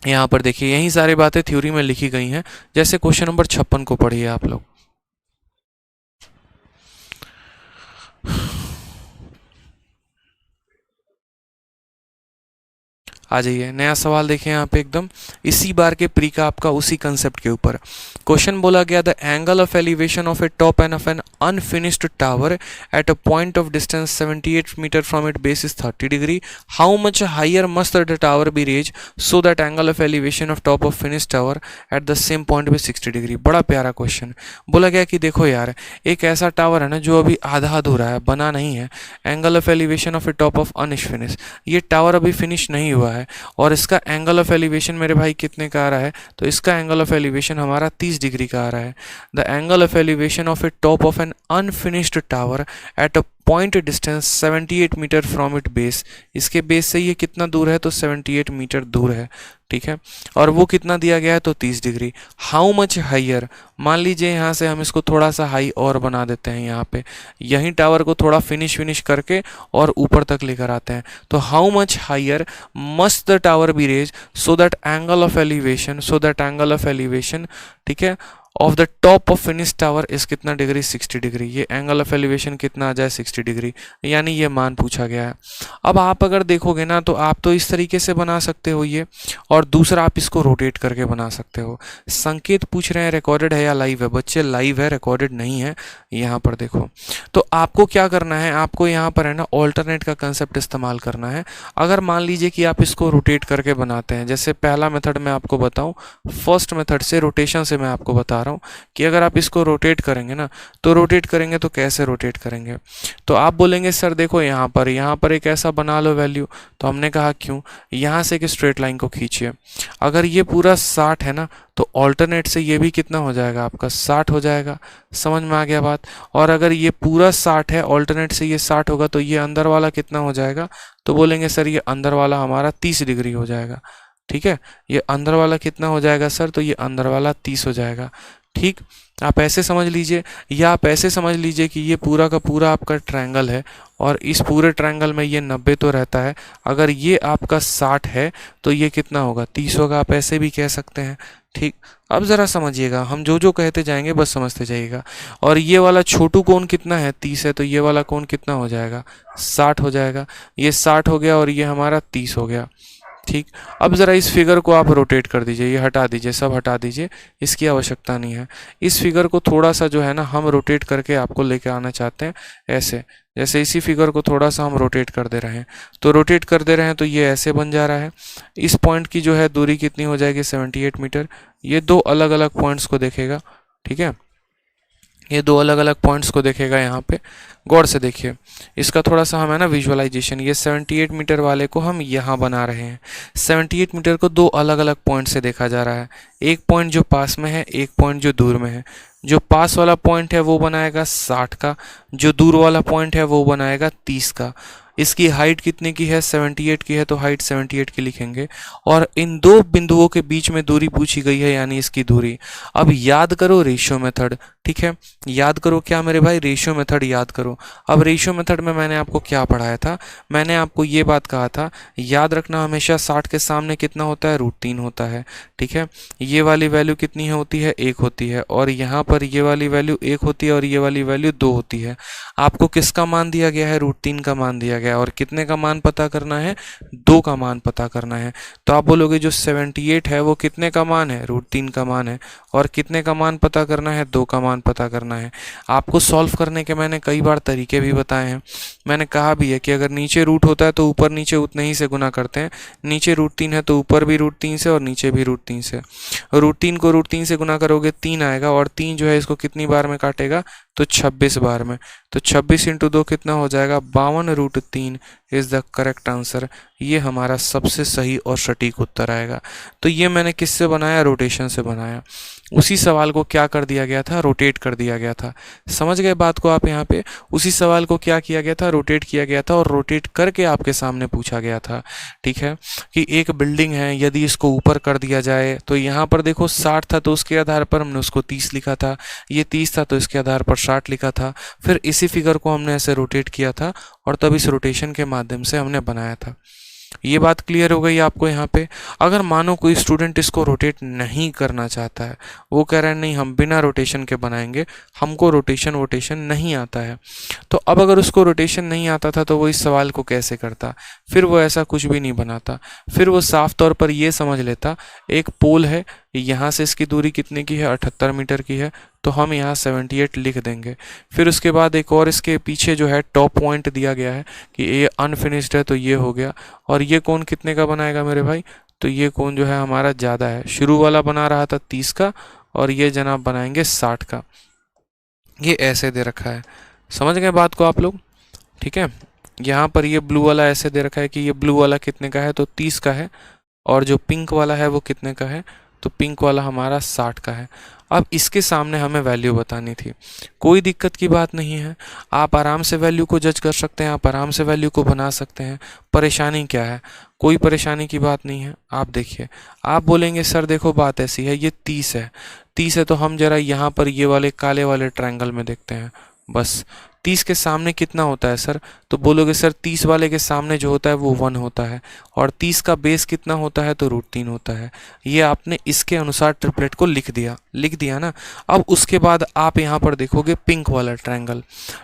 यहाँ पर देखिए यही सारी बातें थ्योरी में लिखी गई हैं। जैसे क्वेश्चन नंबर 56 को पढ़िए आप लोग। आ जाइए, नया सवाल देखें यहाँ पे एकदम इसी बार के प्री का आपका उसी कंसेप्ट के ऊपर क्वेश्चन बोला गया। The angle of elevation of a top end of an unfinished tower at a point of distance 78 metre from it base is 30 degree. How much higher must the tower be raise so that angle of elevation of top of finish tower at the same point be 60 degree. बड़ा प्यारा question बोला गया कि देखो यार, एक ऐसा tower है ना जो अभी आधा अधूरा है, बना नहीं है। Angle of elevation of a top of unfinished, ये टावर अभी फिनिश नहीं हुआ है, और इसका एंगल ऑफ एलिवेशन मेरे भाई कितने का आ रहा है, तो इसका एंगल ऑफ एलिवेशन हमारा 30 डिग्री का आ रहा है। The angle of elevation of a top of an unfinished tower at a point distance 78 metre from it base, इसके बेस से ये कितना दूर है, तो 78 मीटर दूर है। ठीक है, और वो कितना दिया गया है, तो 30 डिग्री। हाउ मच हाइयर, मान लीजिए यहाँ से हम इसको थोड़ा सा हाई और बना देते हैं, यहाँ पे यही टावर को थोड़ा फिनिश करके और ऊपर तक लेकर आते हैं। तो how much higher must the tower be raise so that angle of elevation, ठीक है, of the top of finish tower इस कितना डिग्री, 60 डिग्री। ये एंगल ऑफ एलिवेशन कितना आ जाए, 60 डिग्री, यानी ये मान पूछा गया है। अब आप अगर देखोगे ना तो आप तो इस तरीके से बना सकते हो ये, और दूसरा आप इसको रोटेट करके बना सकते हो। संकेत पूछ रहे हैं रिकॉर्डेड है या लाइव है, बच्चे लाइव है, रिकॉर्डेड नहीं है। यहाँ पर देखो, तो आपको क्या करना है, आपको यहाँ पर है ना ऑल्टरनेट का कंसेप्ट इस्तेमाल करना है। अगर मान लीजिए कि आप इसको रोटेट करके बनाते हैं, जैसे पहला मेथड मैं आपको बताऊँ, फर्स्ट मेथड से रोटेशन से मैं आपको बता रहा हूँ कि अगर आप इसको रोटेट करेंगे ना, तो रोटेट करेंगे तो कैसे रोटेट करेंगे। तो आप बोलेंगे सर देखो यहाँ पर एक ऐसा बना लो वैल्यू। तो हमने कहा क्यों, यहाँ से एक स्ट्रेट लाइन को खींचिए। अगर ये पूरा 60 है ना, तो ऑल्टरनेट से ये भी कितना हो जाएगा, आपका 60 हो जाएगा। समझ में आ गया बात। और अगर ये पूरा 60 है, ऑल्टरनेट से ये 60 होगा, तो ये अंदर वाला कितना हो जाएगा, तो बोलेंगे सर ये अंदर वाला हमारा 30 डिग्री हो जाएगा। ठीक है, ये अंदर वाला कितना हो जाएगा सर, तो ये अंदर वाला 30 हो जाएगा। ठीक, आप ऐसे समझ लीजिए, या आप ऐसे समझ लीजिए कि ये पूरा का पूरा आपका ट्रायंगल है, और इस पूरे ट्रायंगल में ये 90 तो रहता है। अगर ये आपका 60 है तो ये कितना होगा, 30 होगा। आप ऐसे भी कह सकते हैं। ठीक, अब ज़रा समझिएगा, हम जो जो कहते जाएंगे बस समझते जाइएगा। और ये वाला छोटू कोण कितना है, 30 है, तो ये वाला कोण कितना हो जाएगा, 60 हो जाएगा। ये 60 हो गया और ये हमारा 30 हो गया। ठीक, अब ज़रा इस फिगर को आप रोटेट कर दीजिए, ये हटा दीजिए, सब हटा दीजिए, इसकी आवश्यकता नहीं है। इस फिगर को थोड़ा सा जो है ना हम रोटेट करके आपको लेके आना चाहते हैं ऐसे। जैसे इसी फिगर को थोड़ा सा हम रोटेट कर दे रहे हैं, तो रोटेट कर दे रहे हैं तो ये ऐसे बन जा रहा है। इस पॉइंट की जो है दूरी कितनी हो जाएगी 78 मीटर। ये दो अलग अलग पॉइंट्स को देखेगा, ठीक है, ये दो अलग अलग पॉइंट्स को देखेगा। यहाँ पे गौर से देखिए, इसका थोड़ा सा हम है ना विजुअलाइजेशन, ये 78 मीटर वाले को हम यहाँ बना रहे हैं। 78 मीटर को दो अलग अलग पॉइंट से देखा जा रहा है, एक पॉइंट जो पास में है, एक पॉइंट जो दूर में है। जो पास वाला पॉइंट है वो बनाएगा 60 का, जो दूर वाला पॉइंट है वो बनाएगा 30 का। इसकी हाइट कितने की है 78 की है, तो हाइट 78 की लिखेंगे। और इन दो बिंदुओं के बीच में दूरी पूछी गई है, यानी इसकी दूरी। अब याद करो रेशियो मेथड, ठीक है, याद करो क्या मेरे भाई, रेशियो मेथड याद करो। अब रेशियो मेथड में मैंने आपको क्या पढ़ाया था, मैंने आपको ये बात कहा था, याद रखना हमेशा 60 के सामने कितना होता है, √3 होता है, ठीक है। ये वाली वैल्यू कितनी होती है, 1 होती है, और यहाँ पर ये वाली वैल्यू 1 होती है और ये वाली वैल्यू 2 होती है। आपको किसका मान दिया गया है, √3 का मान दिया गया है, और कितने का मान पता करना है, 2 का मान पता करना है। तो आप बोलोगे जो 78 है वो कितने का मान है, √3 का मान है, और कितने का मान पता करना है, 2 का मान पता करना है। आपको सॉल्व करने के मैंने कई बार तरीके भी बताए हैं। मैंने कहा भी है कि अगर नीचे रूट होता है तो ऊपर नीचे उतने ही से गुना करते हैं, नीचे √3 है तो ऊपर भी √3 से और नीचे भी √3 से। √3 को √3 से गुना करोगे 3 आएगा, और 3 जो है इसको कितनी बार में काटेगा, तो 26 बार में। तो 26 × 2 कितना हो जाएगा, 52√3 इज़ द करेक्ट आंसर। ये हमारा सबसे सही और सटीक उत्तर आएगा। तो ये मैंने किससे बनाया, रोटेशन से बनाया। उसी सवाल को क्या कर दिया गया था, रोटेट कर दिया गया था। समझ गए बात को आप यहाँ पे, उसी सवाल को क्या किया गया था, रोटेट किया गया था, और रोटेट करके आपके सामने पूछा गया था, ठीक है, कि एक बिल्डिंग है, यदि इसको ऊपर कर दिया जाए, तो यहाँ पर देखो 60 था तो उसके आधार पर हमने उसको 30 लिखा था, ये 30 था तो इसके आधार पर 60 लिखा था। फिर इसी फिगर को हमने ऐसे रोटेट किया था, और तब इस रोटेशन के माध्यम से हमने बनाया था। ये बात क्लियर हो गई आपको यहाँ पे। अगर मानो कोई स्टूडेंट इसको रोटेट नहीं करना चाहता है, वो कह रहा है नहीं हम बिना रोटेशन के बनाएंगे, हमको रोटेशन वोटेशन नहीं आता है, तो अब अगर उसको रोटेशन नहीं आता था तो वो इस सवाल को कैसे करता, फिर वो ऐसा कुछ भी नहीं बनाता। फिर वो साफ तौर पर ये समझ लेता, एक पोल है, यहाँ से इसकी दूरी कितने की है, 78 मीटर की है, तो हम यहाँ 78 लिख देंगे। फिर उसके बाद एक और इसके पीछे जो है टॉप पॉइंट दिया गया है कि ये अनफिनिश्ड है, तो ये हो गया। और ये कोण कितने का बनाएगा मेरे भाई, तो ये कोण जो है हमारा ज़्यादा है, शुरू वाला बना रहा था 30 का, और ये जनाब बनाएंगे 60 का। ये ऐसे दे रखा है, समझ गए बात को आप लोग, ठीक है। यहाँ पर ये ब्लू वाला ऐसे दे रखा है कि ये ब्लू वाला कितने का है, तो 30 का है, और जो पिंक वाला है वो कितने का है, तो पिंक वाला हमारा 60 का है। अब इसके सामने हमें वैल्यू बतानी थी, कोई दिक्कत की बात नहीं है, आप आराम से वैल्यू को जज कर सकते हैं, आप आराम से वैल्यू को बना सकते हैं। परेशानी क्या है, कोई परेशानी की बात नहीं है। आप देखिए, आप बोलेंगे सर देखो बात ऐसी है, ये 30 है, 30 है, तो हम जरा यहाँ पर ये वाले काले वाले ट्रायंगल में देखते हैं। बस 30 के सामने कितना होता है सर, तो बोलोगे सर 30 वाले के सामने जो होता है वो 1 होता है, और 30 का बेस कितना होता है, तो √3 होता है। ये आपने इसके अनुसार ट्रिपलेट को लिख दिया ना। अब उसके बाद आप यहाँ पर देखोगे पिंक वाला ट्रायंगल,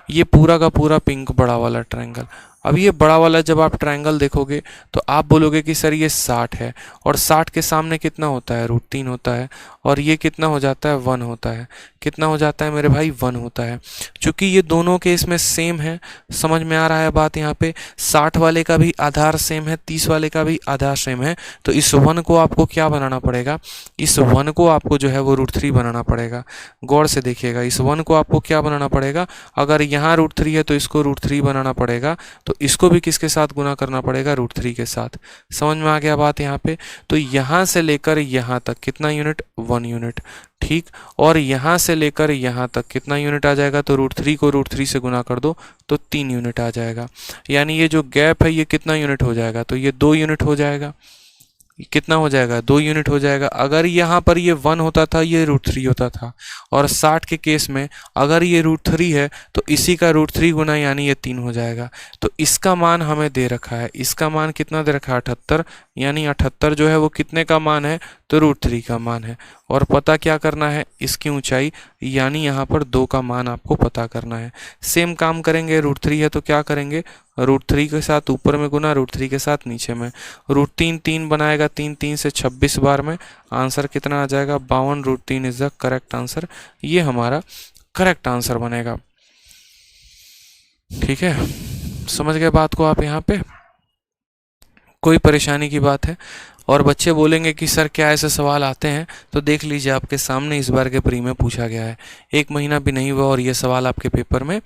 ये पूरा का पूरा पिंक बड़ा वाला ट्रायंगल। अब ये बड़ा वाला जब आप ट्रायंगल देखोगे तो आप बोलोगे कि सर ये 60 है, और 60 के सामने कितना होता है, √3 होता है, और ये कितना हो जाता है, 1 होता है। कितना हो जाता है मेरे भाई, 1 होता है। चूंकि ये दोनों के इसमें सेम है, समझ में आ रहा है बात यहाँ पे, 60 वाले का भी आधार सेम है, 30 वाले का भी आधार सेम है, तो इस 1 को आपको क्या बनाना पड़ेगा, इस 1 को आपको जो है वो √3 बनाना पड़ेगा। गौर से देखिएगा, इस 1 को आपको क्या बनाना पड़ेगा, अगर यहाँ √3 है तो इसको √3 बनाना पड़ेगा, तो इसको भी किसके साथ गुना करना पड़ेगा, √3 के साथ। समझ में आ गया बात यहाँ पे। तो यहाँ से लेकर यहाँ तक कितना यूनिट, 1 यूनिट, ठीक। और यहाँ से लेकर यहाँ तक कितना यूनिट आ जाएगा, तो √3 को √3 से गुना कर दो तो 3 यूनिट आ जाएगा। यानी ये जो गैप है ये कितना यूनिट हो जाएगा, तो ये 2 यूनिट हो जाएगा। कितना हो जाएगा, 2 यूनिट हो जाएगा। अगर यहाँ पर ये 1 होता था, ये √3 होता था, और 60 के केस में अगर ये √3 है तो इसी का √3 गुना यानी ये 3 हो जाएगा। तो इसका मान हमें दे रखा है, इसका मान कितना दे रखा है, 78, यानी 78 जो है वो कितने का मान है, तो √3 का मान है। और पता क्या करना है, इसकी ऊंचाई, यानी यहाँ पर 2 का मान आपको पता करना है। सेम काम करेंगे, √3 है तो क्या करेंगे, √3 के साथ ऊपर में गुना, √3 के साथ नीचे में, √3 3 बनाएगा, 3 3 से 26 बार में, आंसर कितना आ जाएगा, 52√3 इज द करेक्ट आंसर। ये हमारा करेक्ट आंसर बनेगा। ठीक है, समझ गए बात को आप यहाँ पे? कोई परेशानी की बात है? और बच्चे बोलेंगे कि सर क्या ऐसे सवाल आते हैं, तो देख लीजिए आपके सामने इस बार के प्री में पूछा गया है। 1 महीना भी नहीं हुआ और ये सवाल आपके पेपर में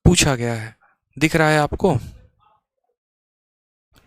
पूछा गया है। दिख रहा है आपको?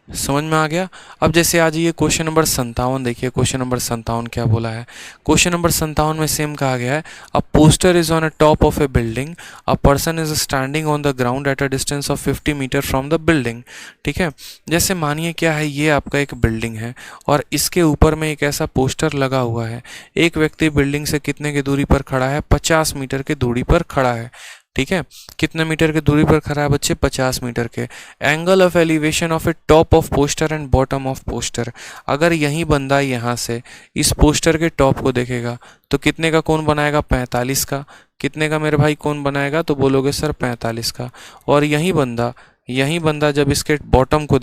समझ में आ गया? अब जैसे आज ये क्वेश्चन नंबर 57 देखिए, क्वेश्चन नंबर 57 क्या बोला है। क्वेश्चन नंबर 57 में सेम कहा गया है, a poster is on a top of a building, a person is standing on the ground at a distance of 50 metre from the building. ठीक है, जैसे मानिए क्या है, ये आपका एक बिल्डिंग है और इसके ऊपर में एक ऐसा पोस्टर लगा हुआ है। एक व्यक्ति बिल्डिंग से कितने की दूरी पर खड़ा है? 50 मीटर की दूरी पर खड़ा है। ठीक है, कितने मीटर की दूरी पर खड़ा है बच्चे? 50 मीटर के। Angle of elevation of a top of poster and bottom of poster, अगर यही बंदा यहाँ से इस पोस्टर के टॉप को देखेगा तो कितने का कोण बनाएगा? 45 का। कितने का मेरे भाई कोण बनाएगा? तो बोलोगे सर 45 का। और यही बंदा जब इसके बॉटम को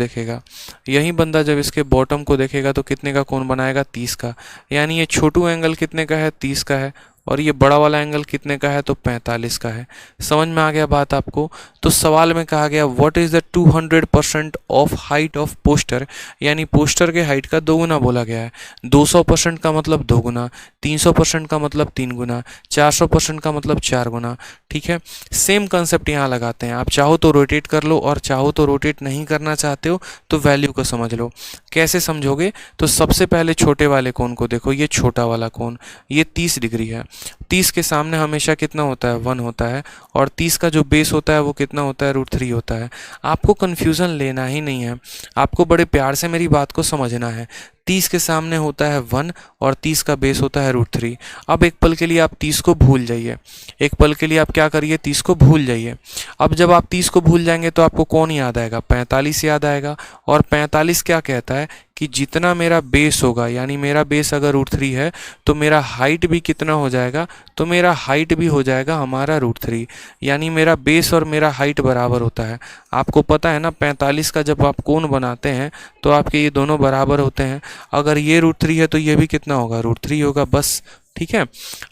देखेगा, तो कितने का कोण बनाएगा? 30 का। यानी ये छोटू एंगल कितने का है? 30 का है। और ये बड़ा वाला एंगल कितने का है? तो 45 का है। समझ में आ गया बात आपको? तो सवाल में कहा गया what is the 200% of height of poster, यानी पोस्टर के हाइट का 2 गुना बोला गया है। 200% का मतलब 2 गुना, 300% का मतलब 3 गुना, 400% का मतलब 4 गुना। ठीक है, सेम कंसेप्ट यहाँ लगाते हैं। आप चाहो तो रोटेट कर लो और चाहो तो रोटेट नहीं करना चाहते हो तो वैल्यू को समझ लो। कैसे समझोगे? तो सबसे पहले छोटे वाले कोण को देखो, ये छोटा वाला कोण, ये 30 डिग्री है। 30 के सामने हमेशा कितना होता है? 1 होता है। और 30 का जो बेस होता है वो कितना होता है? √3 होता है। आपको कन्फ्यूज़न लेना ही नहीं है, आपको बड़े प्यार से मेरी बात को समझना है। 30 के सामने होता है 1 और 30 का बेस होता है √3। अब एक पल के लिए आप 30 को भूल जाइए, एक पल के लिए आप क्या करिए? 30 को भूल जाइए। अब जब आप 30 को भूल जाएंगे तो आपको कौन याद आएगा? 45 याद आएगा। और 45 क्या कहता है कि जितना मेरा बेस होगा, यानी मेरा बेस अगर √3 है तो मेरा हाइट भी कितना हो जाएगा? तो मेरा हाइट भी हो जाएगा हमारा √3, यानी मेरा बेस और मेरा हाइट बराबर होता है। आपको पता है ना, 45 का जब आप कोण बनाते हैं तो आपके ये दोनों बराबर होते हैं। अगर ये √3 है तो ये भी कितना होगा? √3 होगा, बस। ठीक है,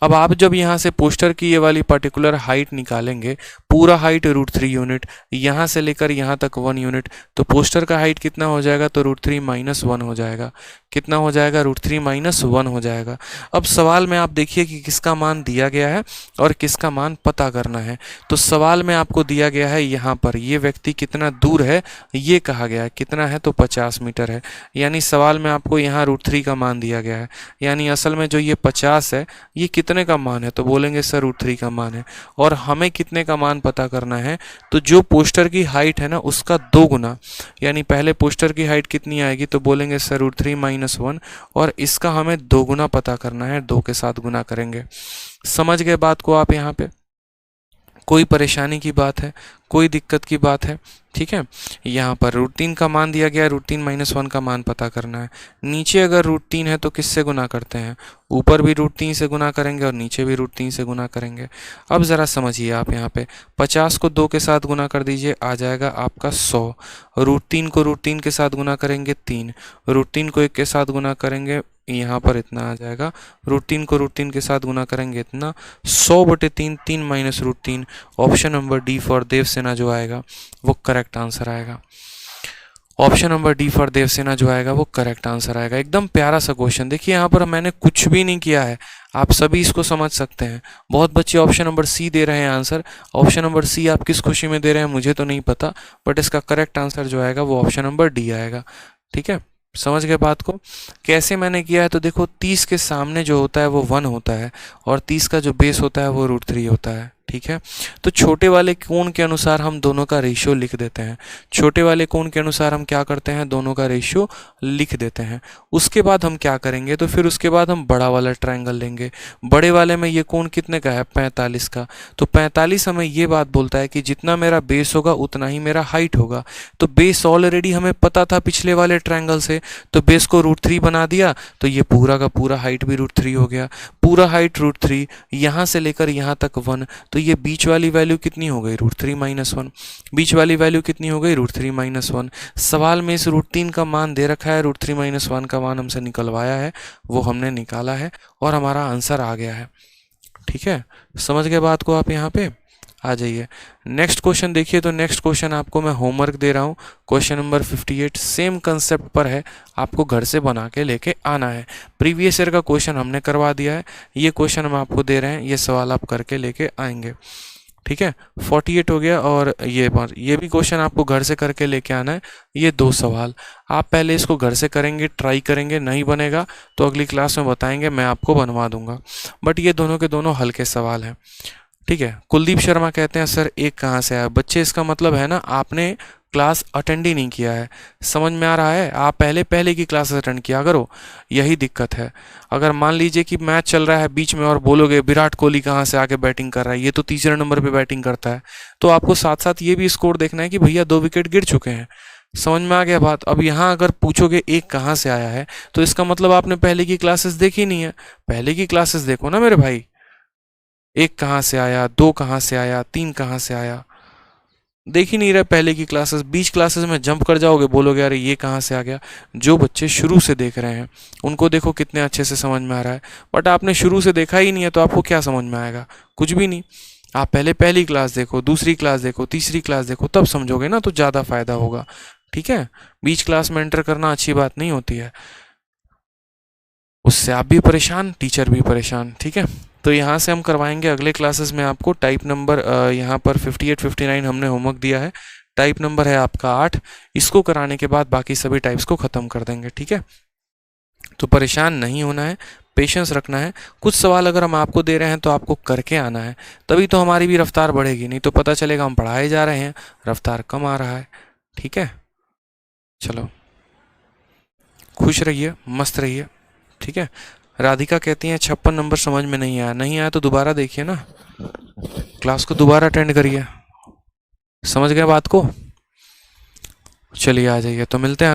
अब आप जब यहाँ से पोस्टर की ये वाली पर्टिकुलर हाइट निकालेंगे, पूरा हाइट √3 यूनिट, यहाँ से लेकर यहाँ तक 1 यूनिट, तो पोस्टर का हाइट कितना हो जाएगा? तो √3 - 1 हो जाएगा। कितना हो जाएगा? √3 - 1 हो जाएगा। अब सवाल में आप देखिए कि किसका मान दिया गया है और किसका मान पता करना है। तो सवाल में आपको दिया गया है यहाँ पर ये व्यक्ति कितना दूर है, ये कहा गया है। कितना है? तो 50 मीटर है। यानी सवाल में आपको यहाँ √3 का मान दिया गया है, यानी असल में जो ये 50 है ये कितने का मान है? तो बोलेंगे सर √3 का मान है। और हमें कितने का मान पता करना है? तो जो पोस्टर की हाइट है ना उसका 2 गुना, यानी पहले पोस्टर की हाइट कितनी आएगी? तो बोलेंगे सर √3 - 1, और इसका हमें 2 गुना पता करना है, 2 के साथ गुना करेंगे। समझ गए बात को आप यहाँ पे? कोई परेशानी की बात है? कोई दिक्कत की बात है? ठीक है, यहाँ पर √3 का मान दिया गया, √3 - 1 का मान पता करना है। नीचे अगर √3 है तो किससे गुना करते हैं? ऊपर भी √3 से गुना करेंगे और नीचे भी √3 से गुना करेंगे। अब ज़रा समझिए आप यहाँ पे, 50 को 2 के साथ गुना कर दीजिए, आ जाएगा आपका 100। √3 को √3 के साथ गुना करेंगे 3, √3 को 1 के साथ गुना करेंगे, यहाँ पर इतना आ जाएगा। √3 को √3 के साथ गुना करेंगे इतना, 100/3, 3 - √3। Option number D for Devasena जो आएगा वो करेक्ट आंसर आएगा। Option number D for Devasena जो आएगा वो करेक्ट आंसर आएगा। एकदम प्यारा सा क्वेश्चन। देखिए यहाँ पर मैंने कुछ भी नहीं किया है, आप सभी इसको समझ सकते हैं। बहुत बच्चे ऑप्शन नंबर सी दे रहे हैं आंसर। ऑप्शन नंबर सी आप किस खुशी में दे रहे हैं मुझे तो नहीं पता, बट इसका करेक्ट आंसर जो आएगा वो ऑप्शन नंबर डी आएगा। ठीक है, समझ गए बात को? कैसे मैंने किया है? तो देखो 30 के सामने जो होता है वो 1 होता है और 30 का जो बेस होता है वो √3 होता है। ठीक है, तो छोटे वाले कोण के अनुसार हम दोनों का रेशियो लिख देते हैं। छोटे वाले कोण के अनुसार हम क्या करते हैं? दोनों का रेशियो लिख देते हैं। उसके बाद हम क्या करेंगे? तो फिर उसके बाद हम बड़ा वाला ट्रायंगल लेंगे। बड़े वाले में ये कोण कितने का है? 45 का। तो 45 हमें ये बात बोलता है कि जितना मेरा बेस होगा उतना ही मेरा हाइट होगा। तो बेस ऑलरेडी हमें पता था पिछले वाले ट्रायंगल से, तो बेस को √3 बना दिया, तो ये पूरा का पूरा हाइट भी √3 हो गया। पूरा हाइट √3, यहाँ से लेकर यहाँ तक 1, तो ये बीच वाली वैल्यू कितनी हो गई? √3 - 1। बीच वाली वैल्यू कितनी हो गई? √3 - 1। सवाल में इस √3 का मान दे रखा है, √3 - 1 का मान हमसे निकलवाया है, वो हमने निकाला है और हमारा आंसर आ गया है। ठीक है, समझ गए बात को आप यहाँ पे? आ जाइए। नेक्स्ट क्वेश्चन देखिए, तो नेक्स्ट क्वेश्चन आपको मैं होमवर्क दे रहा हूँ। क्वेश्चन नंबर 58 सेम कंसेप्ट पर है, आपको घर से बना के लेके आना है। प्रीवियस ईयर का क्वेश्चन हमने करवा दिया है, ये क्वेश्चन हम आपको दे रहे हैं, ये सवाल आप करके लेके आएंगे। ठीक है, 48 हो गया। और ये भी क्वेश्चन आपको घर से करके लेके आना है। ये 2 सवाल आप पहले इसको घर से करेंगे, ट्राई करेंगे, नहीं बनेगा तो अगली क्लास में बताएंगे, मैं आपको बनवा दूंगा। बट ये दोनों के दोनों हल्के सवाल हैं। ठीक है, कुलदीप शर्मा कहते हैं सर एक कहाँ से आया? बच्चे इसका मतलब है ना आपने क्लास अटेंड ही नहीं किया है। समझ में आ रहा है? आप पहले की क्लास अटेंड किया करो, यही दिक्कत है। अगर मान लीजिए कि मैच चल रहा है बीच में और बोलोगे विराट कोहली कहाँ से आके बैटिंग कर रहा है, ये तो तीसरे नंबर पे बैटिंग करता है, तो आपको साथ साथ ये भी स्कोर देखना है कि भैया 2 विकेट गिर चुके हैं। समझ में आ गया बात? अब यहाँ अगर पूछोगे एक कहाँ से आया है, तो इसका मतलब आपने पहले की क्लासेस देखी नहीं है। पहले की क्लासेस देखो ना मेरे भाई। एक कहाँ से आया, 2 कहाँ से आया, 3 कहाँ से आया, देख ही नहीं रहे पहले की क्लासेस। 20 क्लासेस में जंप कर जाओगे, बोलोगे अरे ये कहाँ से आ गया। जो बच्चे शुरू से देख रहे हैं उनको देखो कितने अच्छे से समझ में आ रहा है। बट आपने शुरू से देखा ही नहीं है तो आपको क्या समझ में आएगा? कुछ भी नहीं। आप पहले पहली क्लास देखो, दूसरी क्लास देखो, तीसरी क्लास देखो, तब समझोगे ना, तो ज़्यादा फायदा होगा। ठीक है, बीच क्लास में एंटर करना अच्छी बात नहीं होती है, उससे आप भी परेशान, टीचर भी परेशान। ठीक है, तो यहाँ से हम करवाएंगे अगले क्लासेस में आपको टाइप नंबर, यहाँ पर 58 59 हमने होमवर्क दिया है, टाइप नंबर है आपका 8। इसको कराने के बाद बाकी सभी टाइप्स को ख़त्म कर देंगे। ठीक है, तो परेशान नहीं होना है, पेशेंस रखना है। कुछ सवाल अगर हम आपको दे रहे हैं तो आपको करके आना है, तभी तो हमारी भी रफ्तार बढ़ेगी, नहीं तो पता चलेगा हम पढ़ाए जा रहे हैं, रफ्तार कम आ रहा है। ठीक है, चलो खुश रहिए, मस्त रहिए। ठीक है, राधिका कहती हैं 56 नंबर समझ में नहीं आया। नहीं आया तो दोबारा देखिए ना, क्लास को दोबारा अटेंड करिए। समझ गए बात को? चलिए आ जाइए, तो मिलते हैं।